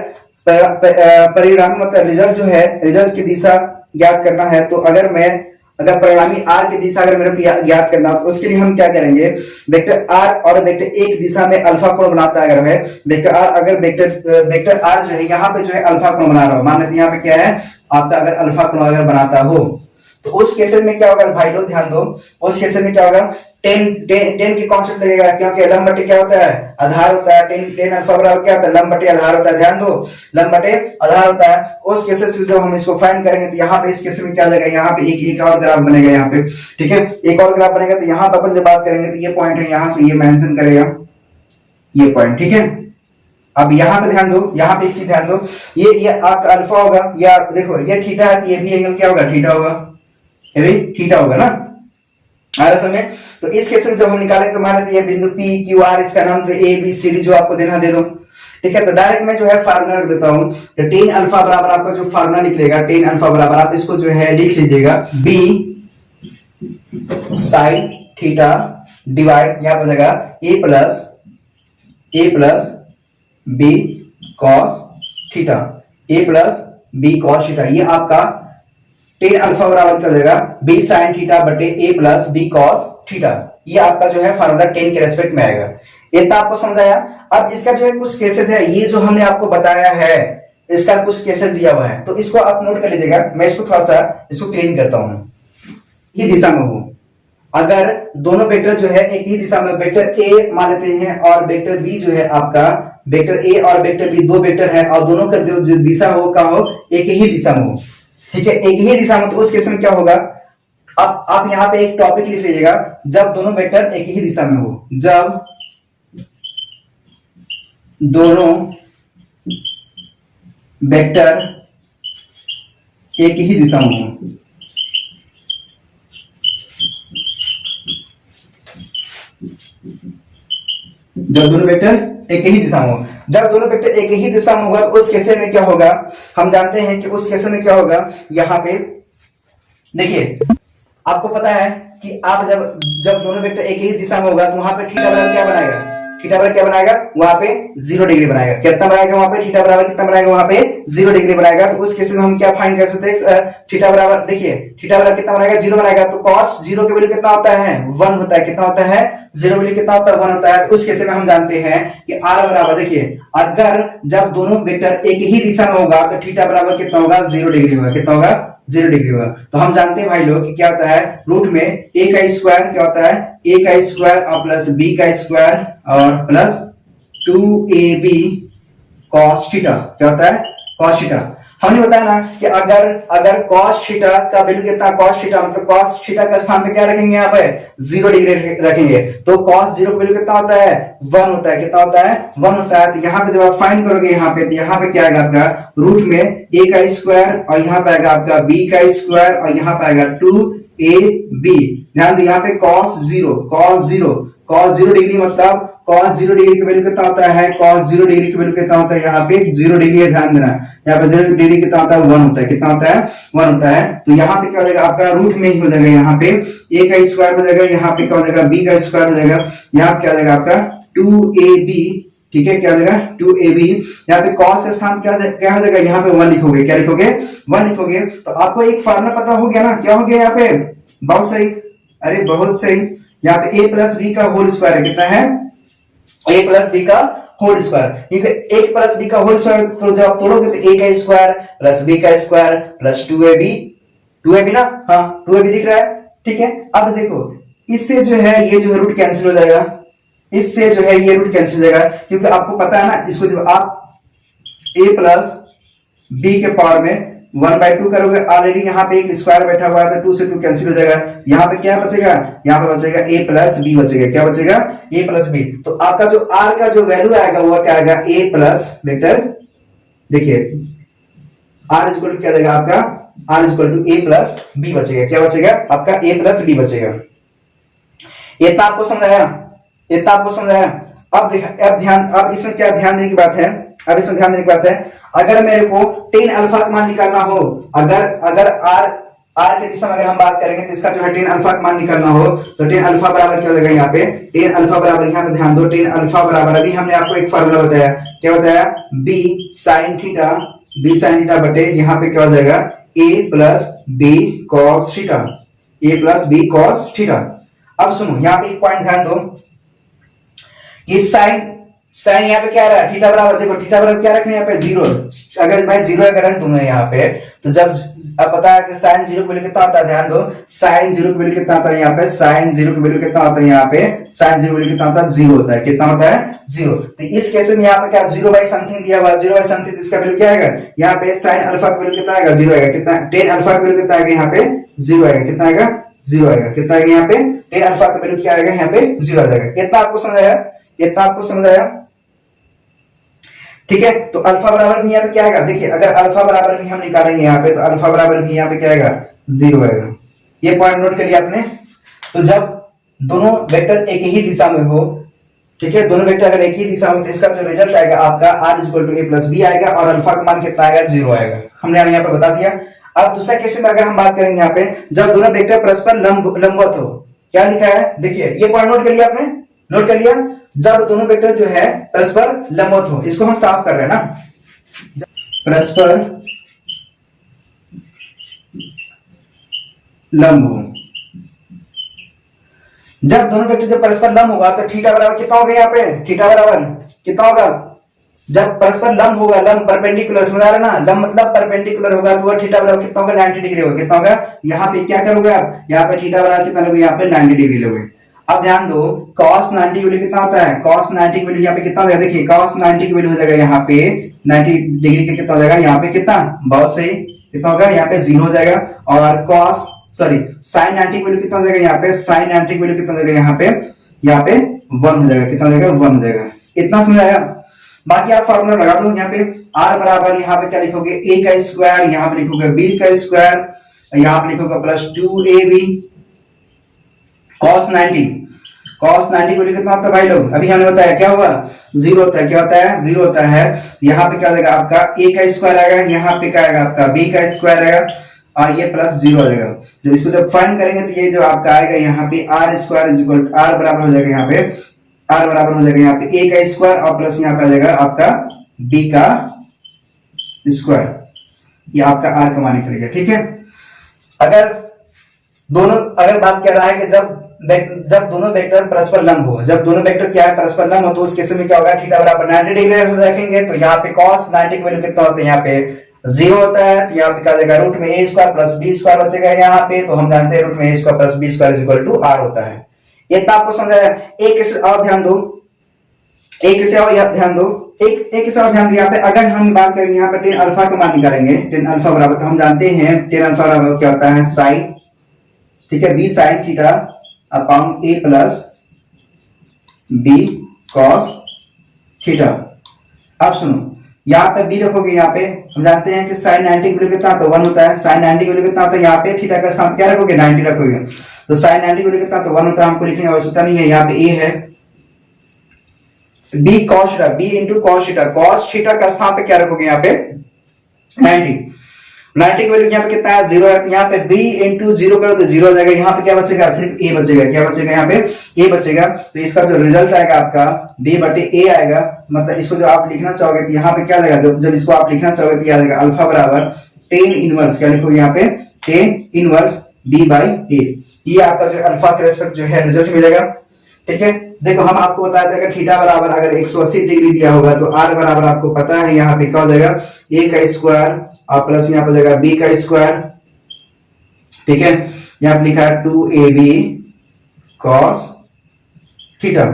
परिणाम मतलब रिजल्ट जो है, रिजल्ट की दिशा ज्ञात करना है, तो अगर परिणामी आर की दिशा अगर मेरे को ज्ञात करना हो तो उसके लिए हम क्या करेंगे, वेक्टर आर और वेक्टर ए की दिशा में अल्फा कोण बनाता है, अगर है वेक्टर आर, अगर वेक्टर आर जो है यहाँ पे जो है अल्फा कोण बना रहा हो, मान लेते यहाँ पे क्या है आपका, अगर अल्फा कोण अगर बनाता हो तो उस केसेस में क्या होगा भाई लोग ध्यान दो, उस केसेस में क्या होगा, टेन की कॉन्सेप्ट लगेगा, क्योंकि लंब बटे क्या होता है, आधार होता है, टेन अल्फा बराबर क्या होता है, लंब बटे आधार होता है, ध्यान दो लंब बटे आधार होता है। उस केसेस में जब हम इसको फाइंड करेंगे तो यहाँ पे इस केस में क्या आ जाएगा, यहाँ पे एक और ग्राफ बनेगा, यहाँ पे ठीक है, एक और ग्राफ बनेगा। तो यहाँ पे अपन जब बात करेंगे तो ये पॉइंट है, यहाँ से ये मेंशन करेगा ये पॉइंट, ठीक है। अब यहाँ पे ध्यान दो, यहाँ पे एक चीज ध्यान दो, ये आपका अल्फा होगा, या देखो ये थीटा है, ये भी एंगल क्या होगा, थीटा होगा, ये भी थीटा होगा ना, आ रहा समय। तो इस केस में जब हम निकालें तो मान लेते ये बिंदु P Q R, इसका नाम तो A B C D जो आपको देना दे दो, ठीक है। तो डायरेक्ट मैं जो है फार्मूला रख देता हूं, तो टेन अल्फा बराबर आपका जो फार्मूला निकलेगा, टेन अल्फा बराबर आप इसको जो है लिख लीजिएगा B sin थीटा डिवाइड यहाँ हो जाएगा A plus B cos theta, A plus B cos theta. ये आपका टेन अल्फा बराबर क्या हो जाएगा, बी साइन थीटा बटे ए प्लस बी कॉस थीटा। ये आपका जो है फार्मूला टेन के रेस्पेक्ट में आएगा। इतना आपको समझाया। अब इसका जो है कुछ केसेस है, ये जो हमने आपको बताया है इसका कुछ केसेस दिया हुआ है, तो इसको आप नोट कर लीजिएगा। मैं इसको थोड़ा सा इसको क्लीन करता हूं, ये दिशा में हूं, अगर दोनों वेक्टर जो है एक ही दिशा में, वेक्टर ए मान लेते हैं और वेक्टर बी जो है आपका, वेक्टर ए और वेक्टर बी दो वेक्टर है और दोनों का जो दिशा हो का हो एक ही दिशा में हो, ठीक है, एक ही दिशा में। तो उस केस में क्या होगा, आप यहाँ पे एक टॉपिक लिख लीजिएगा, जब दोनों वेक्टर एक ही दिशा में हो, जब दोनों वेक्टर एक ही दिशा में हो, जब दोनों वेक्टर एक ही दिशा में हो, जब दोनों वेक्टर एक ही दिशा में होगा तो उस केस में क्या होगा, हम जानते हैं कि उस केस में क्या होगा, यहाँ पे देखिए आपको पता है कि आप जब जब दोनों वेक्टर एक ही दिशा में होगा तो वहां पे थीटा बराबर क्या बनाएगा, थीटा बराबर क्या बनाएगा, वहां पे 0 डिग्री बनाएगा। कितना बनाएगा वहां पे, थीटा बराबर कितना बनाएगा वहां पे 0 डिग्री बनाएगा। तो उस केस में हम क्या फाइंड कर सकते हैं, थीटा बराबर, देखिए थीटा बराबर कितना बनाएगा, 0 बनाएगा। तो cos 0 की वैल्यू कितना होता है, 1 होता है। कितना होता है, 0 वैल्यू कितना होता है, 1 होता है। तो उस केस में हम जानते हैं कि r बराबर, देखिए अगर जब दोनों वेक्टर एक ही दिशा में होगा तो थीटा बराबर कितना होगा, 0 डिग्री होगा। कितना होगा, 0 डिग्री होगा। तो हम जानते हैं भाई लोग कि क्या होता है, रूट में a का स्क्वायर क्या होता है, a का स्क्वायर और प्लस b का स्क्वायर और प्लस 2ab cos थीटा, क्या होता है, cos थीटा। हमने बताया ना कि अगर cos थीटा का वैल्यू कितना, cos थीटा मतलब cos थीटा का स्थान पे क्या रखेंगे, यहाँ पे 0 डिग्री रखेंगे। तो cos 0 का वैल्यू कितना होता है, 1 होता है। कितना होता है, 1 होता है। तो यहाँ पे जब आप फाइंड करोगे यहाँ पे, तो यहाँ पे क्या आएगा आपका, रूट में a का स्क्वायर और यहाँ पे आएगा आपका b का स्क्वायर और यहाँ पे आएगा 2ab। ध्यान दो यहाँ पे cos 0 डिग्री मतलब cos 0 डिग्री की वैल्यू कितना होता है, cos 0 डिग्री की वैल्यू कितना होता है, यहाँ पे 0 डिग्री है, ध्यान देना। यहाँ पे 0 डिग्री कितना होता है, 1 होता है। कितना होता है, 1 होता है। तो यहाँ पे क्या हो जाएगा आपका, रूट में ही हो जाएगा, यहाँ पे a का स्क्वायर हो जाएगा, यहाँ पे क्या हो जाएगा, b का स्क्वायर हो जाएगा, यहाँ पे क्या हो जाएगा आपका 2ab। ठीक है, क्या हो जाएगा 2ab। यहाँ पे cos का स्थान क्या हो जाएगा, यहाँ पे 1 लिखोगे। क्या लिखोगे, 1 लिखोगे। तो आपको एक फार्मूला पता हो गया ना, क्या हो गया यहाँ पे, बहुत सही, अरे बहुत सही। यहाँ पे a प्लस b का होल स्क्वायर है, कितना है, a प्लस b का होल स्क्वायर। ठीक है, a प्लस b का होल स्क्वायर को जब आप तोड़ोगे तो a का स्क्वायर प्लस b का स्क्वायर प्लस 2ab ना, हाँ 2ab दिख रहा है। ठीक है, अब देखो इससे जो है ये जो है रूट कैंसिल हो जाएगा, इससे जो है ये रूट कैंसिल हो जाएगा, क्योंकि आपको पता है ना, इसको जब आप a प्लस b के पावर में 1/2 करोगे, ऑलरेडी यहाँ पे एक स्क्वायर बैठा हुआ है तो 2 से 2 कैंसिल हो जाएगा। यहाँ पे क्या बचेगा, यहाँ पे बचेगा a प्लस b बचेगा। क्या बचेगा, a प्लस b। तो आपका जो r का जो वैल्यू आएगा वो क्या आएगा, a प्लस वेक्टर, देखिए r इक्वल क्या जाएगा आपका, r equal to a plus b बचेगा। क्या बचेगा आपका, a प्लस b बचेगा। इतना आपको समझाया, इतना आपको समझाया। अब देखा, अब इसमें क्या ध्यान देने की बात है, अब इसमें ध्यान देने की बात है, अगर मेरे को tan अल्फा का मान निकालना हो, अगर r के दिशा में अगर हम बात करेंगे तो इसका जो है tan अल्फा का मान निकालना हो, तो tan अल्फा बराबर क्या हो जाएगा, यहाँ पे tan अल्फा बराबर, यहाँ पे ध्यान दो, tan अल्फा बराबर अभी हमने आपको एक फार्मूला बताया, क्या बताया, b sin थीटा बटे यहाँ पे क्या हो जाएगा, a plus b cos theta, a plus b cos theta. अब सुनो यहाँ पे एक पॉइंट ध्यान दो कि साइन यहाँ पे क्या आ रहा है, थीटा बराबर, देखो थीटा बराबर क्या रखना है यहाँ पे 0। अगर मैं 0 अगर रख दूंगा यहाँ पे, तो जब अब पता है कि साइन 0 की वैल्यू कितना आता है, ध्यान दो साइन 0 की वैल्यू कितना आता है, यहाँ पे साइन 0 की वैल्यू कितना होता है, यहाँ पे साइन 0 की वैल्यू कितना होता है, 0 होता है। कितना होता है, 0। तो इस केस में यहाँ पे क्या 0 बाई समथिंग दिया हुआ है, 0 बाई समथिंग, इसका वैल्यू क्या आएगा, यहाँ पे साइन अल्फा की वैल्यू कितना आएगा, 0 आएगा। कितना, tan अल्फा की वैल्यू कितना आएगा, यहाँ पे 0 आएगा। कितना आएगा, 0 आएगा। कितना आएगा, यहाँ पे tan अल्फा की वैल्यू क्या आएगा, यहाँ पे 0 आ जाएगा। इतना आपको समझाया, इतना आपको समझाया, ठीक है। तो अल्फा बराबर भी यहाँ पे क्या आएगा, देखिए अगर अल्फा बराबर भी हम निकालेंगे यहाँ पे, तो अल्फा बराबर भी यहाँ पे क्या आएगा, 0 आएगा। ये पॉइंट नोट कर लिया आपने। तो जब दोनों वेक्टर एक ही दिशा में हो, ठीक है, दोनों वेक्टर अगर एक ही दिशा में, तो इसका जो रिजल्ट आएगा आपका r equal to a plus b आएगा और अल्फा का मान कितना आएगा, 0 आएगा। हमने यहाँ पे बता दिया। अब दूसरा केस में अगर हम बात करेंगे यहाँ पे, जब दोनों वेक्टर परस्पर लंबवत हो, क्या लिखा है, देखिए ये पॉइंट नोट कर लिया आपने, नोट कर लिया। जब दोनों वेक्टर जो है परस्पर लंबवत हो, इसको हम साफ कर रहे हैं ना, परस्पर लंब हो, जब दोनों वेक्टर जब परस्पर लंब होगा तो थीटा बराबर कितना होगा, यहाँ पे थीटा बराबर कितना होगा, जब परस्पर लंब होगा, लंब परपेंडिकुलर, समझ आ रहा है ना, लंब मतलब परपेंडिकुलर होगा, तो वह थीटा बराबर कितना होगा, 90 डिग्री होगा। कितना होगा, यहाँ पे क्या करोगे आप, यहाँ पे थीटा बराबर कितना लोगे, यहाँ पे 90 डिग्री लोगे। अब ध्यान दो cos 90 की वैल्यू कितना होता है, cos 90 की वैल्यू यहाँ पे कितना हो जाएगा, देखिए cos 90 की वैल्यू हो जाएगा यहाँ पे 90 डिग्री के कितना हो जाएगा, यहाँ पे कितना, बहुत सही, कितना होगा, यहाँ पे 0 हो जाएगा। और sin 90 की वैल्यू कितना हो जाएगा, यहाँ पे sin 90 की वैल्यू कितना हो जाएगा, यहाँ पे 1 हो जाएगा। कितना हो जाएगा, 1 हो जाएगा। इतना समझाया। बाकी आप फॉर्मूला लगा दो, यहाँ पे r बराबर यहाँ पे क्या लिखोगे, a का स्क्वायर, यहाँ पे लिखोगे b का स्क्वायर, यहाँ पे लिखोगे प्लस 2ab cos 90 की वैल्यू कितना होता है भाई लोग, अभी हमने बताया क्या होगा, 0 होता है। क्या होता है, 0 होता है। यहाँ पे क्या हो जाएगा आपका a का स्क्वायर आएगा, यहाँ पे क्या आएगा आपका b का स्क्वायर आएगा, और ये प्लस 0 आ जाएगा। जब इसको जब फाइंड करेंगे तो ये जो आपका आएगा यहाँ पे R square is equal R बराबर हो जाएगा, यहाँ पे आर बराबर हो जाएगा यहाँ पे ए का स्क्वायर और प्लस यहाँ पे आ जाएगा आपका बी का स्क्वायर, ये आपका आर का मान निकलेगा। ठीक है, अगर बात कर रहा है कि जब दोनों वेक्टर परस्पर लंब हो, जब दोनों वेक्टर क्या है परस्पर लंब हो, तो उस केस में क्या होगा, थीटा बराबर 90 डिग्री रखेंगे तो यहाँ पे cos 90 की वैल्यू कितना होता है, यहाँ पे 0 होता है। तो यहाँ पे क्या हो जाएगा, रूट में A square plus B square बचेगा यहाँ पे, तो हम जानते हैं रूट में A square plus B square is equal to R होता है। इतना आपको समझाया। एक और ध्यान दो, एक से और ध्यान दो, एक से और ध्यान दो। यहाँ पे अगर हम बात करेंगे यहाँ पे टेन अल्फा का मान निकालेंगे, टेन अल्फा बराबर, तो हम जानते हैं टेन अल्फा बराबर क्या होता है, साइन, ठीक है, बी साइन थीटा अपॉन ए प्लस बी कॉस थीटा। अब सुनो, यहाँ पे बी रखोगे, यहाँ पे हम जानते हैं कि साइन 90 की वैल्यू कितना तो 1 होता है, साइन 90 की वैल्यू कितना होता है, यहाँ पे थीटा का स्थान क्या रखोगे, 90 रखोगे, तो साइन 90 की वैल्यू कितना तो 1 होता है, हमको लिखने की आवश्यकता नहीं है। यहाँ पे ए है, B cos theta, B into cos theta, cos theta का स्थान पे क्या रखोगे, यहाँ पे 90 की वैल्यू यहाँ पे कितना है, 0 है, यहाँ पे b इंटू 0 करो तो 0 हो जाएगा। यहाँ पे क्या बचेगा, सिर्फ a बचेगा, क्या बचेगा, यहाँ पे a बचेगा। तो इसका जो रिजल्ट आएगा आपका b बटे a आएगा। मतलब इसको जो आप लिखना चाहोगे तो यहाँ पे क्या जाएगा, जब इसको आप लिखना चाहोगे तो आ जाएगा अल्फा बराबर टेन इनवर्स, क्या लिखोगे यहाँ पे, tan inverse b by a। ये आपका जो अल्फा के रेस्पेक्ट जो है रिजल्ट मिलेगा। ठीक है, देखो हम आपको बताया था कि थीटा बराबर अगर 180 डिग्री दिया होगा तो r बराबर आपको पता है यहाँ पे क्या हो जाएगा, a का स्क्वायर और प्लस यहाँ पर जाएगा b का स्क्वायर। ठीक है, यहाँ पे लिखा है 2ab cos थीटा।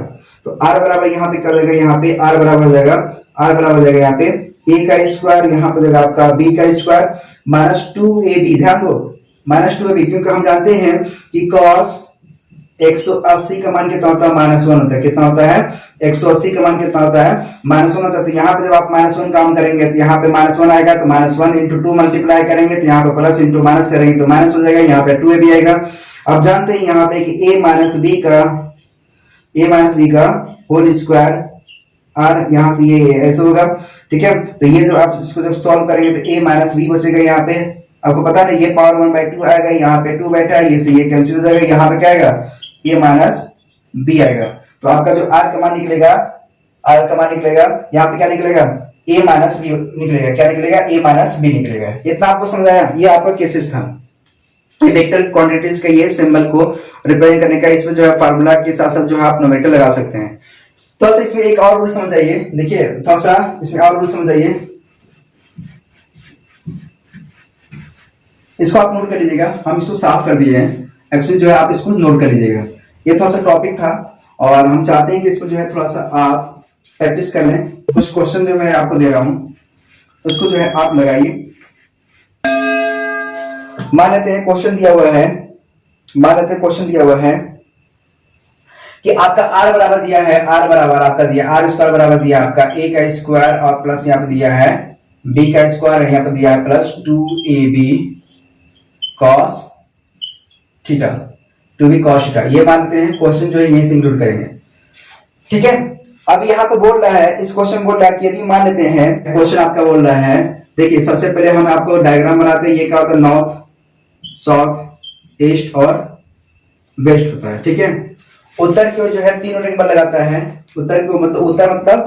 तो r बराबर यहाँ पे कर देगा, यहाँ पे r बराबर हो जाएगा, r बराबर हो जाएगा यहाँ पे a का स्क्वायर, यहाँ पे जाएगा आपका b का स्क्वायर माइनस 2ab। ध्यान दो, माइनस 2ab, क्योंकि हम जानते हैं कि cos 180 का मान कितना होता है, -1 होता है। कितना होता है, 180 का मान कितना होता है, -1 होता है। तो यहाँ पे जब आप -1 काम करेंगे तो यहाँ पे -1 आएगा, तो -1 इंटू 2 मल्टीप्लाई करेंगे तो यहाँ पे प्लस इंटू माइनस करेंगे तो माइनस हो जाएगा, यहाँ पे 2ab आएगा। अब जानते हैं यहाँ पे कि a माइनस बी का होल स्क्वायर और यहाँ से ये ऐसे होगा। ठीक है, तो ये जो आप इसको जब सॉल्व करेंगे तो a माइनस बी बचेगा, यहाँ पे आपको पता नहीं, ये पावर 1/2 आएगा, यहाँ पे 2 बैठा है, ये से ये कैंसिल हो जाएगा, यहाँ पे क्या आएगा, a माइनस बी आएगा। तो आपका जो r का मान निकलेगा, यहाँ पे क्या निकलेगा, a माइनस बी निकलेगा। क्या निकलेगा, a माइनस बी निकलेगा। इतना आपको समझाया, ये आपका केसेस था। वेक्टर क्वांटिटीज का ये सिंबल को रिप्रेजेंट करने का, इसमें जो है फार्मूला के साथ साथ जो है आप न्यूमेरिकल लगा सकते हैं। थोड़ा सा इसमें एक और रूल समझाइए, देखिए थोड़ा सा इसमें और रूल समझाइए, इसको आप नोट कर लीजिएगा, हम इसको साफ कर दिए हैं, एक्चुअली जो है आप इसको नोट कर लीजिएगा। ये थोड़ा सा टॉपिक था और हम चाहते हैं कि इसको जो है थोड़ा सा आप प्रैक्टिस कर लें। कुछ क्वेश्चन जो मैं आपको दे रहा हूं उसको जो है आप लगाइए। मान लेते हैं क्वेश्चन दिया हुआ है कि आपका r बराबर दिया है, r बराबर आपका दिया, r स्क्वायर बराबर दिया आपका a का स्क्वायर और प्लस यहाँ पे दिया है b का स्क्वायर, यहाँ पे दिया है plus 2ab cos theta, 2b cos theta. ये मानते हैं, क्वेश्चन जो है यहीं से इंक्लूड करेंगे। ठीक है, अब यहाँ पे बोल रहा है, इस क्वेश्चन बोल रहा है कि यदि मान लेते हैं, क्वेश्चन आपका बोल रहा है, देखिए सबसे पहले हम आपको डायग्राम बनाते हैं। ये क्या होता है, नॉर्थ, साउथ, ईस्ट और वेस्ट होता है। ठीक है, उत्तर की ओर जो है 3 रेक्टेंगल लगाता है, उत्तर मतलब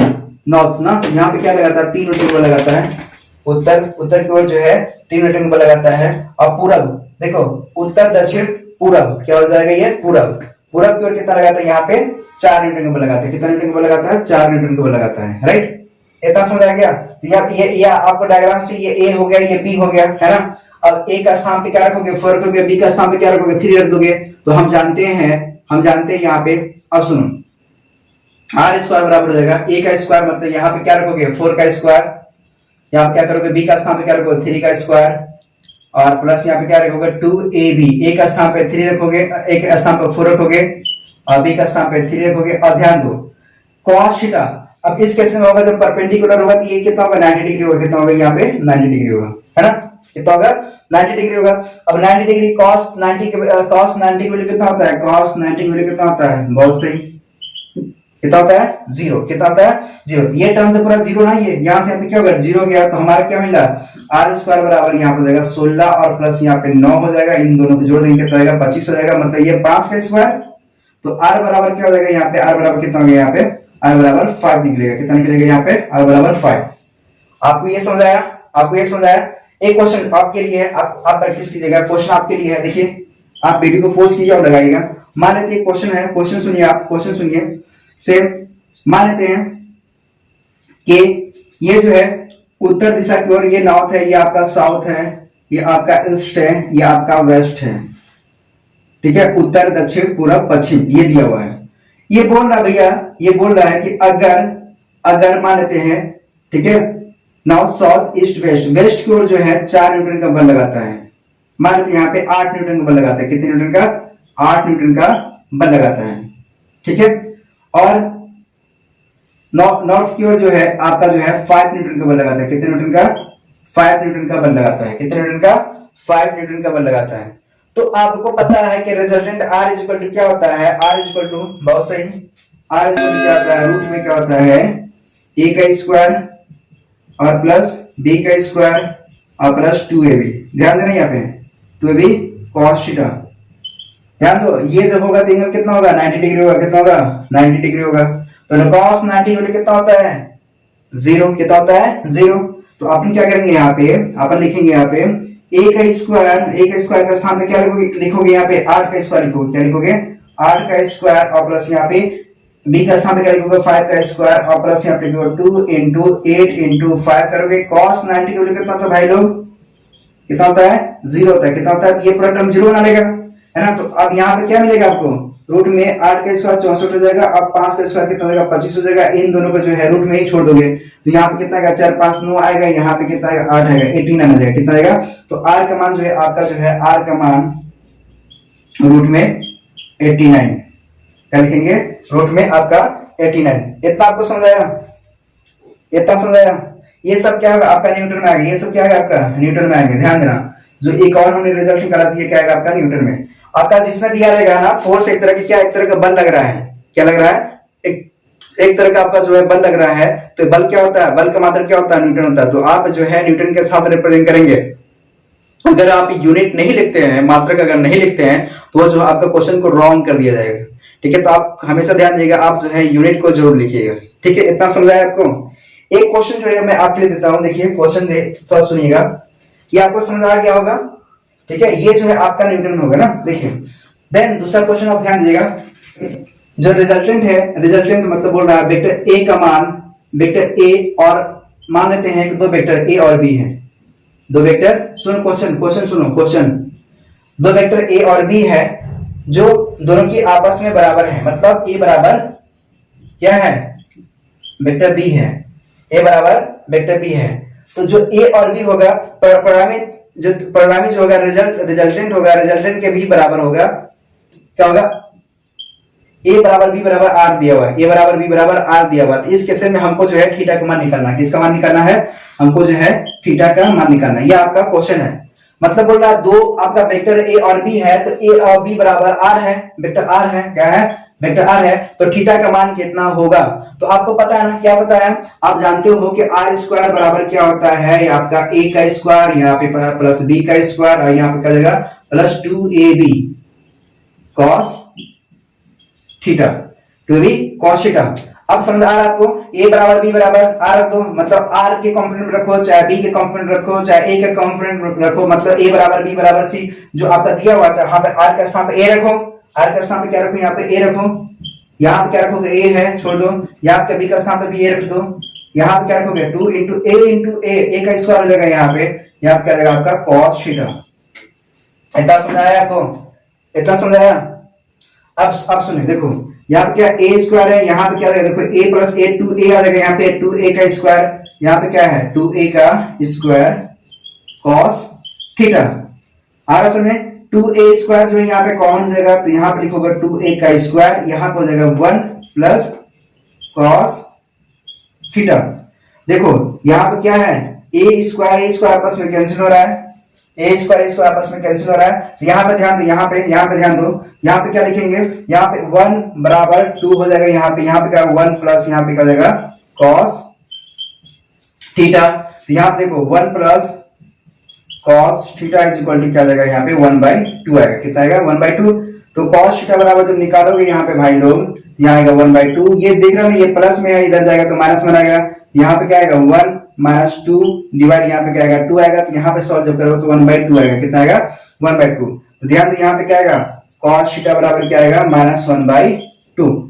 नॉर्थ ना, यहाँ पे क्या लगाता है, 3 रेक्टेंगल लगाता है। उत्तर की ओर जो है 3 रेक्टेंगल लगाता है। और पूरब, देखो उत्तर दक्षिण पूरब, क्या हो जाएगा ये पूरब की ओर कितना लगाता है, यहाँ पे 4 न्यूटन का लगाता है। कितना न्यूटन का लगाता है, 4 न्यूटन का लगाता है। राइट, इतना समझ आ गया। तो ये आपको डायग्राम से ये ए हो गया, ये बी हो गया, है ना। अब ए का स्थान पे क्या रखोगे, 4 रखोगे, बी का स्थान पे क्या रखोगे, 3 रख दोगे। तो हम जानते हैं यहाँ पे, अब सुनो, r स्क्वायर बराबर हो जाएगा a का स्क्वायर, मतलब यहाँ पे क्या रखोगे, 4 का स्क्वायर, यहाँ पे क्या करोगे, b का स्थान पे क्या रखोगे, 3 का स्क्वायर और प्लस यहाँ पे क्या रखोगे, 2ab, a का स्थान पे 3 रखोगे, a के स्थान पे 4 रखोगे और b का स्थान पे 3 रखोगे। और ध्यान दो cos थीटा, अब इस केस में होगा जब परपेंडिकुलर होगा तो ये कितना होगा, 90 डिग्री होगा। कितना होगा, यहाँ पे 90 डिग्री होगा, है ना, कितना होगा, 90 डिग्री होगा। अब 90 डिग्री cos 90 की वैल्यू कितना होता है, cos 90 की वैल्यू कितना होता है, बहुत सही, कितना होता है? जीरो। कितना होता है? जीरो। ये टर्म तो पूरा जीरो ना, ये यहाँ से यहाँ पे क्या होगा? जीरो गया, तो हमारा क्या मिला? आर स्क्वायर बराबर यहाँ पे हो जाएगा 16 और प्लस यहाँ पे 9 हो जाएगा, इन दोनों को जोड़ देंगे कितना आएगा? 25 हो जाएगा, मतलब ये 5 का स्क्वायर। तो आर बराबर क्या हो जाएगा यहाँ पे? आर बराबर कितना हो गया यहाँ पे? आर बराबर 5 निकलेगा। कितना निकलेगा यहाँ पे? आर बराबर 5। आपको ये समझ आया? आपको ये समझ आया? एक क्वेश्चन आपके लिए है, आप प्रैक्टिस कीजिएगा। क्वेश्चन आपके लिए है, देखिए आप वीडियो को पॉज कीजिए और लगाइएगा। मान लेते हैं क्वेश्चन है, क्वेश्चन सुनिए आप, क्वेश्चन सुनिए। सेम मान लेते हैं कि ये जो है उत्तर दिशा की ओर, ये नॉर्थ है, ये आपका साउथ है, ये आपका ईस्ट है, ये आपका वेस्ट है, ठीक है? उत्तर दक्षिण पूरब पश्चिम ये दिया हुआ है। ये बोल रहा भैया, ये बोल रहा है कि अगर मान लेते हैं, ठीक है, north south east west, west की ओर जो है 4 न्यूटन का बल लगाता है। मान लेते यहाँ पे 8 न्यूटन का बल लगाता है। कितने न्यूटन का? 8 न्यूटन का बल लगाता है, ठीक है? और नॉर्थ की ओर जो है आपका जो है 5 न्यूटन का बल लगाता है। कितने न्यूटन का? 5 न्यूटन का बल लगाता है। कितने न्यूटन का? 5 न्यूटन का बल लगाता है। तो आपको पता है कि रिजल्टेंट R इक्वल टू क्या होता है? R इक्वल टू, बहुत सही, R इक्वल टू क्या होता है? रूट में क्या होता है? A का स्क्वायर और प्लस B का स्क्वायर और प्लस 2AB। ध्यान देना यहाँ पे 2AB cos थीटा। ध्यान दो, ये जब होगा तो एंगल कितना होगा? 90 डिग्री होगा। कितना होगा? 90 डिग्री होगा। तो cos 90 वैल्यू कितना होता है? 0। कितना होता है? 0। तो अपन क्या करेंगे यहाँ पे? अपन लिखेंगे यहाँ पे a का स्क्वायर का स्थान पे क्या लिखोगे यहाँ पे? 8 का स्क्वायर लिखोगे। क्या लिखोगे? 8 का स्क्वायर और प्लस यहाँ पे b का स्थान पे क्या लिखोगे? 5 का स्क्वायर और प्लस यहाँ पे 2 into 8 into 5 करोगे। cos 90 की वैल्यू कितना होता है भाई लोग? कितना होता है? 0 होता है। कितना होता है? ये पूरा टर्म 0 बना लेगा, है ना? तो अब यहाँ पे क्या मिलेगा आपको? रूट में 8 का स्क्वायर 64 हो जाएगा, अब 5 का स्क्वायर कितना हो जाएगा? 25 हो जाएगा। इन दोनों को जो है रूट में ही छोड़ दोगे तो यहाँ पे कितना आएगा? 4 5 9 आएगा, यहाँ पे कितना आएगा? 8 आएगा, 89 आ जाएगा। कितना आएगा? तो आर का मान जो है आपका जो है, आर का मान रूट में 89 क्या लिखेंगे? रूट में आपका 89। इतना आपको समझाया? इतना समझाया? ये सब क्या होगा आपका? न्यूटन में आएगा। ये सब क्या आएगा आपका? न्यूटन में आएगा। ध्यान देना, जो एक और हमने रिजल्ट निकाला दिया क्या आएगा आपका? न्यूटन में। आपका जिसमें दिया रहेगा ना फोर्स, एक तरह की क्या, एक तरह का बल लग रहा है। क्या लग रहा है? एक तरह का आपका जो है बल लग रहा है। तो बल क्या होता है? बल का मात्रा क्या होता है? न्यूटन होता है। तो आप जो है न्यूटन के साथ रिप्रेजेंट करेंगे। अगर आप यूनिट नहीं लिखते हैं, मात्रक अगर नहीं लिखते हैं, तो जो आपका क्वेश्चन को रॉन्ग कर दिया जाएगा, ठीक है? तो आप हमेशा ध्यान दीजिएगा, आप जो है यूनिट को जरूर लिखिएगा, ठीक है? इतना समझाया आपको? एक क्वेश्चन जो है मैं आपके लिए देता हूं, देखिए क्वेश्चन थोड़ा सुनिएगा, ये आपको समझ आ गया होगा, ठीक है? ये जो है आपका न्यूटन में होगा ना, देखिए। देन दूसरा क्वेश्चन आप ध्यान दीजिएगा, जो रिजल्टेंट है, रिजल्टेंट मतलब बोल रहा है वेक्टर ए का मान, वेक्टर ए, और मान लेते हैं कि दो वेक्टर ए और बी हैं। दो वेक्टर, सुनो क्वेश्चन सुनो क्वेश्चन। दो वेक्टर ए और बी है जो दोनों की आपस में बराबर है, मतलब ए बराबर क्या है? वेक्टर बी है। ए बराबर वेक्टर बी है। तो जो ए और बी होगा, परिणामी जो होगा, रिजल्टेंट होगा, रिजल्टेंट के भी बराबर होगा। क्या होगा? ए बराबर बी बराबर आर दिया हुआ है, ए बराबर बी बराबर आर दिया हुआ है। तो इस केस में हमको जो है थीटा का मान निकालना है। किसका मान निकालना है? हमको जो है थीटा का मान निकालना है। ये आपका क्वेश्चन है। मतलब बोल रहा है दो आपका वेक्टर ए और बी है, तो ए और बी बराबर आर है, वेक्टर आर है। क्या है? वेक्टर आर है। तो थीटा का मान कितना होगा? तो आपको पता है ना, क्या पता है? आप जानते हो कि आर स्क्वायर बराबर क्या होता है? आपका ए का स्क्वायर, यहाँ पे प्लस बी का स्क्वायर, और यहाँ पे क्या जाएगा? Plus 2ab cos theta, 2ab cos theta. अब समझ आ रहा है आपको? ए बराबर बी बराबर आर रख दो, मतलब आर के कंपोनेंट रखो, चाहे बी के कंपोनेंट रखो, चाहे ए के कंपोनेंट रखो, मतलब ए बराबर बी बराबर सी जो आपका दिया हुआ था, यहाँ पे आर के स्थान पे ए रखो, आर के स्थान पे क्या रखो? यहाँ पे ए रखो। यहाँ पे क्या रखोगे? ए है, छोड़ दो। यहाँ पे बी का स्थान पे भी ए रख दो। यहाँ पे क्या रखोगे? 2 into a का स्क्वायर हो जाएगा यहाँ पे। यहाँ पे क्या जाएगा आपका? cos theta. इतना समझाया आपको? इतना समझाया? अब सुनिए, देखो यहाँ पे क्या ए स्क्वायर है, यहाँ पे क्या है? देखो ए प्लस ए 2a आ जाएगा, यहाँ पे 2a का स्क्वायर, यहाँ पे क्या है? 2a का स्क्वायर cos थीटा। आ रहा समझ? 2a स्क्वायर जो है यहाँ पे कॉमन हो जाएगा, तो यहाँ पे लिखोगे 2a का स्क्वायर, यहाँ पे हो जाएगा 1 प्लस cos थीटा। देखो यहाँ पे क्या है? a स्क्वायर आपस में कैंसिल हो रहा है, ए स्क्वायर आपस में कैंसिल हो रहा है। तो यहाँ पे ध्यान दो, यहाँ पे ध्यान दो, यहाँ पे क्या लिखेंगे, यहाँ पे 1 बराबर 2 हो जाएगा, यहाँ पे क्या 1 प्लस यहाँ पे क्या हो जाएगा कॉस थीटा। तो यहाँ पे देखो 1 plus cos theta is equal to क्या आ जाएगा, यहाँ पे 1/2 आएगा। कितना आएगा 1/2। तो कॉस थीटा बराबर जब निकालोगे यहाँ पे भाई लोग, यहाँ आएगा 1/2। ये देख रहे हो ना, ये प्लस में है, इधर जाएगा तो माइनस में आएगा। यहाँ पे क्या आएगा 1 माइनस 2 डिवाइड, यहाँ पे क्या आएगा 2 आएगा। तो यहाँ पे सॉल्व जब करोगे तो 1/2 आएगा। कितना आएगा 1/2। तो ध्यान दो, यहाँ पे क्या आएगा कॉस थीटा बराबर क्या आएगा -1/2।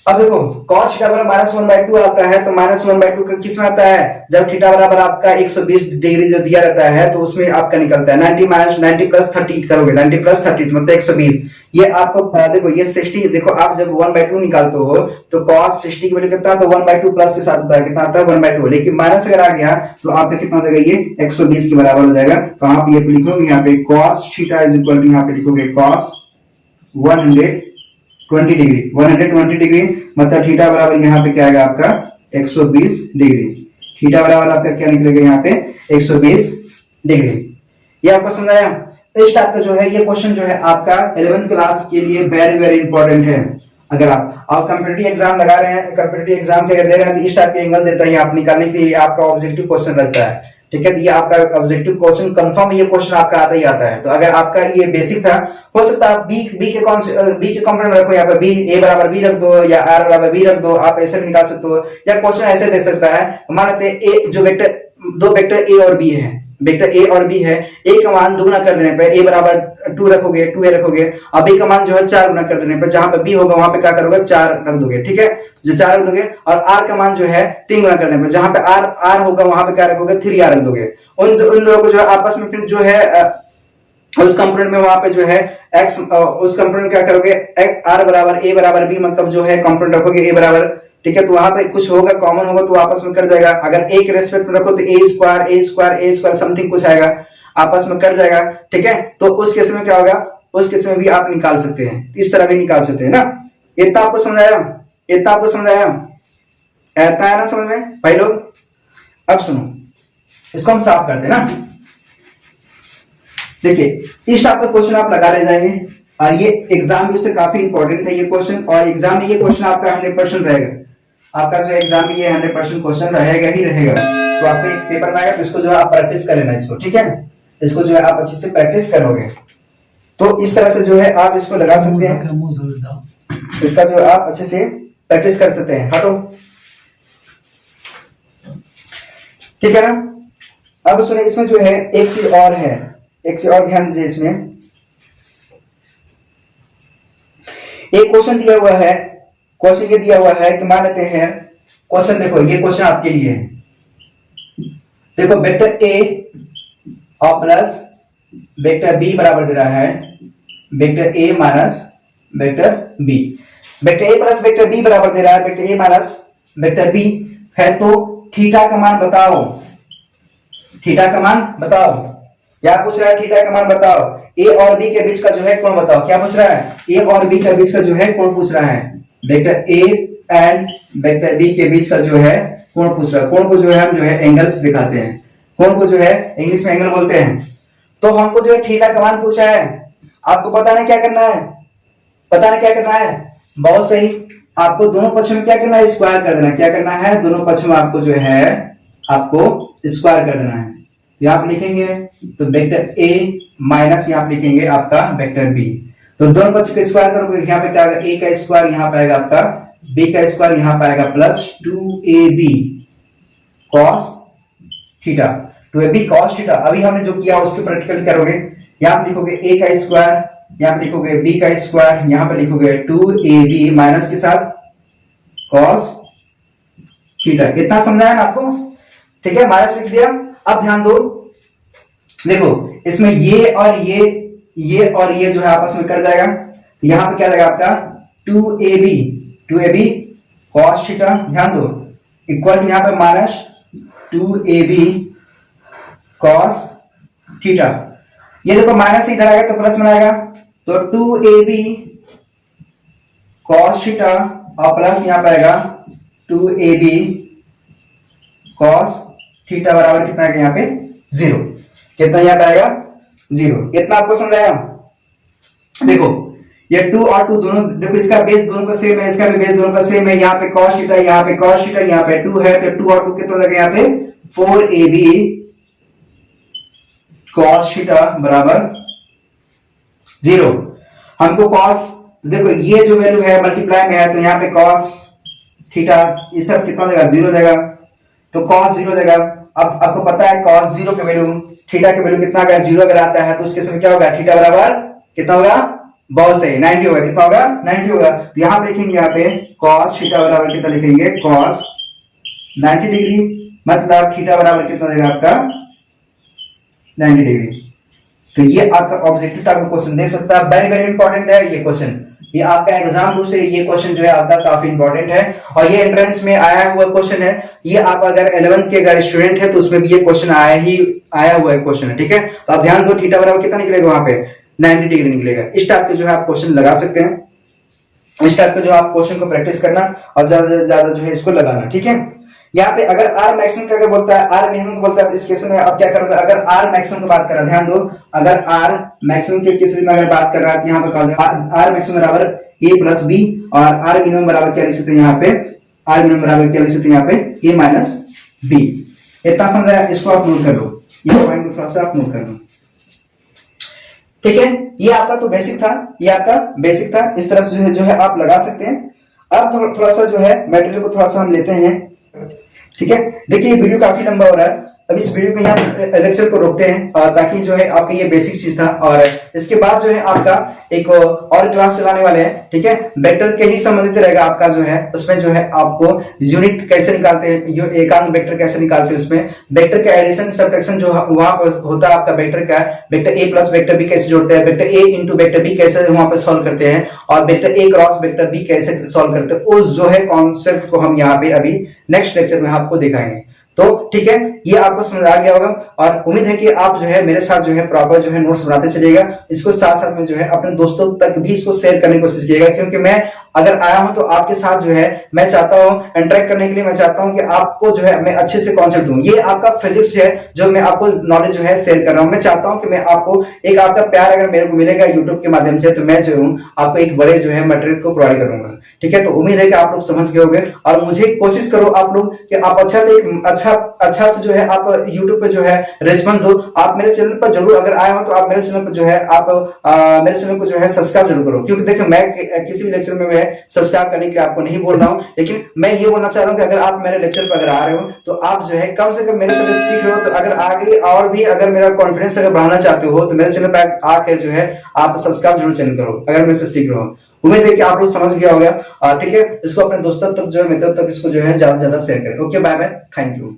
अब देखो cos थीटा बराबर -1/2 आता है, तो -1/2 का किस में आता है, जब थीटा बराबर आपका 120 डिग्री जो दिया रहता है तो उसमें आपका निकलता है 90 प्लस 30 करोगे, 90 प्लस 30 मतलब 120। ये आपको देखो ये 60, देखो आप जब 1/2 निकालते हो तो cos 60 की वैल्यू कितना, तो 1/2 प्लस के साथ होता है, कितना आता है 1/2। लेकिन माइनस अगर आ गया तो आपका कितना हो जाएगा, ये 120 के बराबर हो जाएगा। तो आप ये लिखोगे यहाँ पे cos theta is equal to, यहाँ पे लिखोगे cos 120 डिग्री, 120 डिग्री मतलब थीटा बराबर यहाँ पे क्या आएगा आपका 120 डिग्री। थीटा बराबर आपका क्या निकलेगा यहाँ पे 120 डिग्री। ये आपको समझाया। इस टाइप का जो है ये क्वेश्चन जो है आपका 11th क्लास के लिए वेरी वेरी इंपॉर्टेंट है। अगर आप कंपटीटिव एग्जाम लगा रहे हैं, कंपटीटिव एग्जाम के अगर दे रहे हैं तो इस टाइप के एंगल देता है, आप निकालने के लिए आपका ऑब्जेक्टिव क्वेश्चन रहता है। ठीक है, तो ये आपका ऑब्जेक्टिव क्वेश्चन कंफर्म, ये क्वेश्चन आपका आता ही आता है। तो अगर आपका ये बेसिक था, हो सकता है बी के कंपोनेंट रखो, यहाँ पे बी ए बराबर बी रख दो या आर बराबर बी रख दो, आप ऐसे भी निकाल सकते हो। या क्वेश्चन ऐसे दे सकता है, मान लेते हैं ए जो वेक्टर, दो वेक्टर ए और बी है, वेक्टर ए और बी है, ए का मान दुगुना कर देने पे ए बराबर 2 रखोगे, 2a रखोगे, और बी का मान जो है 4 गुना कर देने पे जहां पे बी होगा वहां पे क्या करोगे 4 रख दोगे। ठीक है, जो 4 रख दोगे, और आर का मान जो है 3 गुना कर देने पे जहां पे आर होगा वहां पे क्या रखोगे 3r रख दोगे। उन दोनों को जो है आपस में फिर जो है उस कंपोनेंट में वहां पे जो है x, उस कंपोनेंट क्या करोगे r बराबर a बराबर b, मतलब जो है कंपोनेंट रखोगे a बराबर। ठीक है, तो वहां पे कुछ होगा कॉमन होगा तो आपस में कट जाएगा। अगर a के रेस्पेक्ट में रखो तो a स्क्वायर समथिंग कुछ आएगा, आपस में कट जाएगा। ठीक है, तो उस केस में क्या होगा, उस केस में भी आप निकाल सकते हैं, इस तरह भी निकाल सकते हैं ना। इतना आपको समझाया, इतना आपको समझाया, इतना है ना समझ में भाई लोग। अब सुनो, इसको हम साफ करते हैं ना। देखिए इस टाइप का क्वेश्चन आप लगा रह जाएंगे, और ये एग्जाम में से काफी इंपॉर्टेंट है ये क्वेश्चन, और एग्जाम में ये क्वेश्चन आपका 100% रहेगा। आपका जो एग्जाम में ये 100% क्वेश्चन रहेगा ही रहेगा। तो आपको एक पेपर में आएगा तो इसको जो है आप प्रैक्टिस कर लेना इसको। ठीक है, इसको जो है आप अच्छे से प्रैक्टिस करोगे तो इस तरह से जो है आप इसको लगा सकते हैं, इसका जो आप अच्छे से प्रैक्टिस कर सकते हैं। हटो, ठीक है ना। अब सुनिए, इसमें जो है एक चीज और है, एक चीज और ध्यान दीजिए। इसमें एक क्वेश्चन दिया हुआ है, क्वेश्चन ये दिया हुआ है कि मान लेते हैं क्वेश्चन, देखो ये क्वेश्चन आपके लिए है। देखो वेक्टर ए और प्लस वेक्टर बी बराबर दे रहा है vector A minus vector B. Vector A plus vector B बराबर दे रहा है vector A minus vector B है। तो थीटा का मान बताओ, थीटा का मान बताओ। क्या पूछ रहा है, थीटा का मान बताओ। ए और बी के बीच का जो है कोण बताओ। क्या पूछ रहा है, ए और बी के बीच का जो है कोण पूछ रहा है। Vector A and vector B के बीच का जो है कोण पूछ रहा है। कोण को जो है हम जो है एंगल्स दिखाते हैं, कोण को जो है इंग्लिश में एंगल बोलते हैं। तो हमको जो है थीटा का मान पूछा है, आपको पता नहीं क्या करना है, पता नहीं क्या करना है। बहुत सही, आपको दोनों पक्ष में क्या करना है, स्क्वायर कर देना है। क्या करना है, दोनों पक्ष में आपको जो है आपको स्क्वायर कर देना है। यहाँ आप लिखेंगे तो वेक्टर ए माइनस यहाँ आप लिखेंगे आपका वेक्टर बी। तो दोनों पक्ष का स्क्वायर करोगे, यहाँ पे क्या आएगा ए का स्क्वायर, यहाँ पे आएगा आपका बी का स्क्वायर, यहाँ पे आएगा plus 2ab cos theta, 2ab cos theta. अभी हमने जो किया उसके प्रैक्टिकली करोगे। यहाँ पे लिखोगे a का स्क्वायर, यहाँ पे लिखोगे b का स्क्वायर, यहाँ पे लिखोगे 2ab माइनस के साथ cos थीटा। इतना समझाया ना आपको, ठीक है, माइनस लिख दिया। अब ध्यान दो, देखो इसमें ये और ये और ये जो है आपस में कट जाएगा। यहाँ पे क्या जाएगा आपका 2ab cos थीटा, ध्यान दो, इक्वल टू यहाँ पे माइनस 2ab cos थीटा। ये देखो माइनस इधर आएगा तो प्लस में आएगा, तो 2ab cos थीटा और प्लस यहाँ पे आएगा 2ab cos थीटा बराबर कितना आएगा यहाँ पे 0। कितना यहाँ पे आएगा 0। इतना आपको समझ आया? देखो ये 2 और 2 दोनों, देखो इसका बेस दोनों का सेम है, इसका भी बेस दोनों का सेम है। यहाँ पे cos थीटा, यहाँ पे cos थीटा, यहाँ पे 2 है, तो 2 और 2 कितना हो जाएगा यहाँ पे 4ab cos थीटा बराबर 0। हमको cos, देखो ये जो वैल्यू है मल्टीप्लाई में है, तो यहाँ पे cos थीटा ये सब कितना हो जाएगा 0 हो जाएगा, तो cos 0 हो जाएगा। अब आपको पता है cos 0 के वैल्यू, थीटा के वैल्यू कितना, अगर 0 अगर आता है तो उसके समय क्या होगा, थीटा बराबर कितना होगा, बहुत सही 90 होगा। कितना होगा 90 होगा। तो यहां पे लिखेंगे, यहाँ पे cos थीटा बराबर कितना लिखेंगे, cos 90 डिग्री, मतलब थीटा बराबर कितना देगा आपका 90 डिग्री। तो ये आपका ऑब्जेक्टिव टाइप का क्वेश्चन दे सकता है, वेरी वेरी इंपॉर्टेंट है ये क्वेश्चन। ये आपका एग्जाम रूप से ये क्वेश्चन जो है आपका काफी इंपॉर्टेंट है, और ये एंट्रेंस में आया हुआ क्वेश्चन है। ये आप अगर 11th के अगर स्टूडेंट है तो उसमें भी ये क्वेश्चन आया हुआ क्वेश्चन है, ठीक है। तो आप ध्यान दो, थीटा बराबर कितना निकलेगा वहां पे 90 डिग्री निकलेगा। इस टाइप के जो है आप क्वेश्चन लगा सकते हैं। इस टाइप के जो आप क्वेश्चन को प्रैक्टिस करना और ज्यादा से ज्यादा जो है इसको लगाना, ठीक है। यहाँ पे अगर आर मैक्सिमम का अगर बोलता है, आर मिनिमम को बोलता है, तो इस केस में आप क्या करोगे, अगर आर मैक्सिमम की बात कर रहा है, ध्यान दो, अगर आर मैक्सिमम के केस में अगर बात कर रहा है तो यहाँ पे आर मैक्सिमम बराबर ए प्लस बी, और आर मिनिमम बराबर क्या लिख सकते हैं यहाँ पे, आर मिनिमम बराबर क्या लिख सकते हैं यहाँ पे ए माइनस बी। इतना समझा, इसको आप नोट कर लो, ये पॉइंट को थोड़ा सा आप नोट कर लो, ठीक है। ये आपका तो बेसिक था, ये आपका बेसिक था। इस तरह से जो है आप लगा सकते हैं। अब थोड़ा सा जो है मटेरियल को थोड़ा सा हम लेते हैं, ठीक है। देखिए वीडियो काफी लंबा हो रहा है, अब इस वीडियो को यहाँ लेक्चर को रोकते हैं, ताकि जो है आपका ये बेसिक चीज था, और इसके बाद जो है आपका एक और क्लास चलाने वाले हैं, ठीक है। वेक्टर के ही संबंधित रहेगा आपका जो है, उसमें जो है आपको यूनिट कैसे निकालते हैं, एकांक वेक्टर कैसे निकालते हैं, उसमें वेक्टर का एडिशन सब्ट्रैक्शन जो वहां पर होता है आपका वेक्टर का, vector A plus vector B कैसे जोड़ते हैं, vector A into vector B कैसे वहां पर सॉल्व करते हैं, और vector A cross vector B कैसे सॉल्व करते हैं, उस जो है कॉन्सेप्ट को हम यहाँ पे अभी नेक्स्ट लेक्चर में आपको दिखाएंगे। तो ठीक है, ये आपको समझ आ गया होगा, और उम्मीद है कि आप जो है मेरे साथ जो है प्रॉपर जो है नोट्स बनाते चलिएगा। इसको साथ साथ में जो है अपने दोस्तों तक भी इसको शेयर करने की कोशिश कीजिएगा, क्योंकि मैं अगर आया हूं तो आपके साथ जो है मैं चाहता हूं इंटरेक्ट करने के लिए, मैं चाहता हूं कि आपको जो है मैं अच्छे से कॉन्सेप्ट दूं। ये आपका फिजिक्स है जो मैं आपको नॉलेज जो है शेयर कर रहा हूं। मैं चाहता हूं कि मैं आपको एक आपका प्यार अगर मेरे को मिलेगा यूट्यूब के माध्यम से, तो मैं जो हूं आपको एक बड़े जो है मटेरियल को प्रोवाइड करूंगा, ठीक है। तो उम्मीद है कि आप लोग समझ गए होंगे, और मुझे कोशिश करो आप लोग कि आप अच्छा से एक अच्छा से जो है आप यूट्यूब पे जो है रिस्पॉन्स दो। आप मेरे चैनल पर जरूर अगर आए हो तो आप मेरे चैनल पर जो है आप मेरे चैनल को जो है सब्सक्राइब जरूर करो, क्योंकि देखो मैं किसी भी लेक्चर में मैं सब्सक्राइब करने के लिए आपको नहीं बोल रहा हूं, लेकिन मैं ये बोलना चाह रहा हूं कि अगर आप मेरे लेक्चर पर अगर आ रहे हो तो आप जो है कम से कम मेरे चैनल सीख रहे हो, तो अगर आगे और भी अगर मेरा कॉन्फिडेंस अगर बढ़ाना चाहते हो तो मेरे चैनल पर आकर जो है आप सब्सक्राइब जरूर चैनल करो, अगर मेरे से सीख रहे हो। उम्मीद है कि आप लोग समझ गया होगा, ठीक है। इसको अपने दोस्तों तक जो है मित्रों तक इसको जो है ज्यादा से ज्यादा शेयर करें। Okay, bye bye, thank you.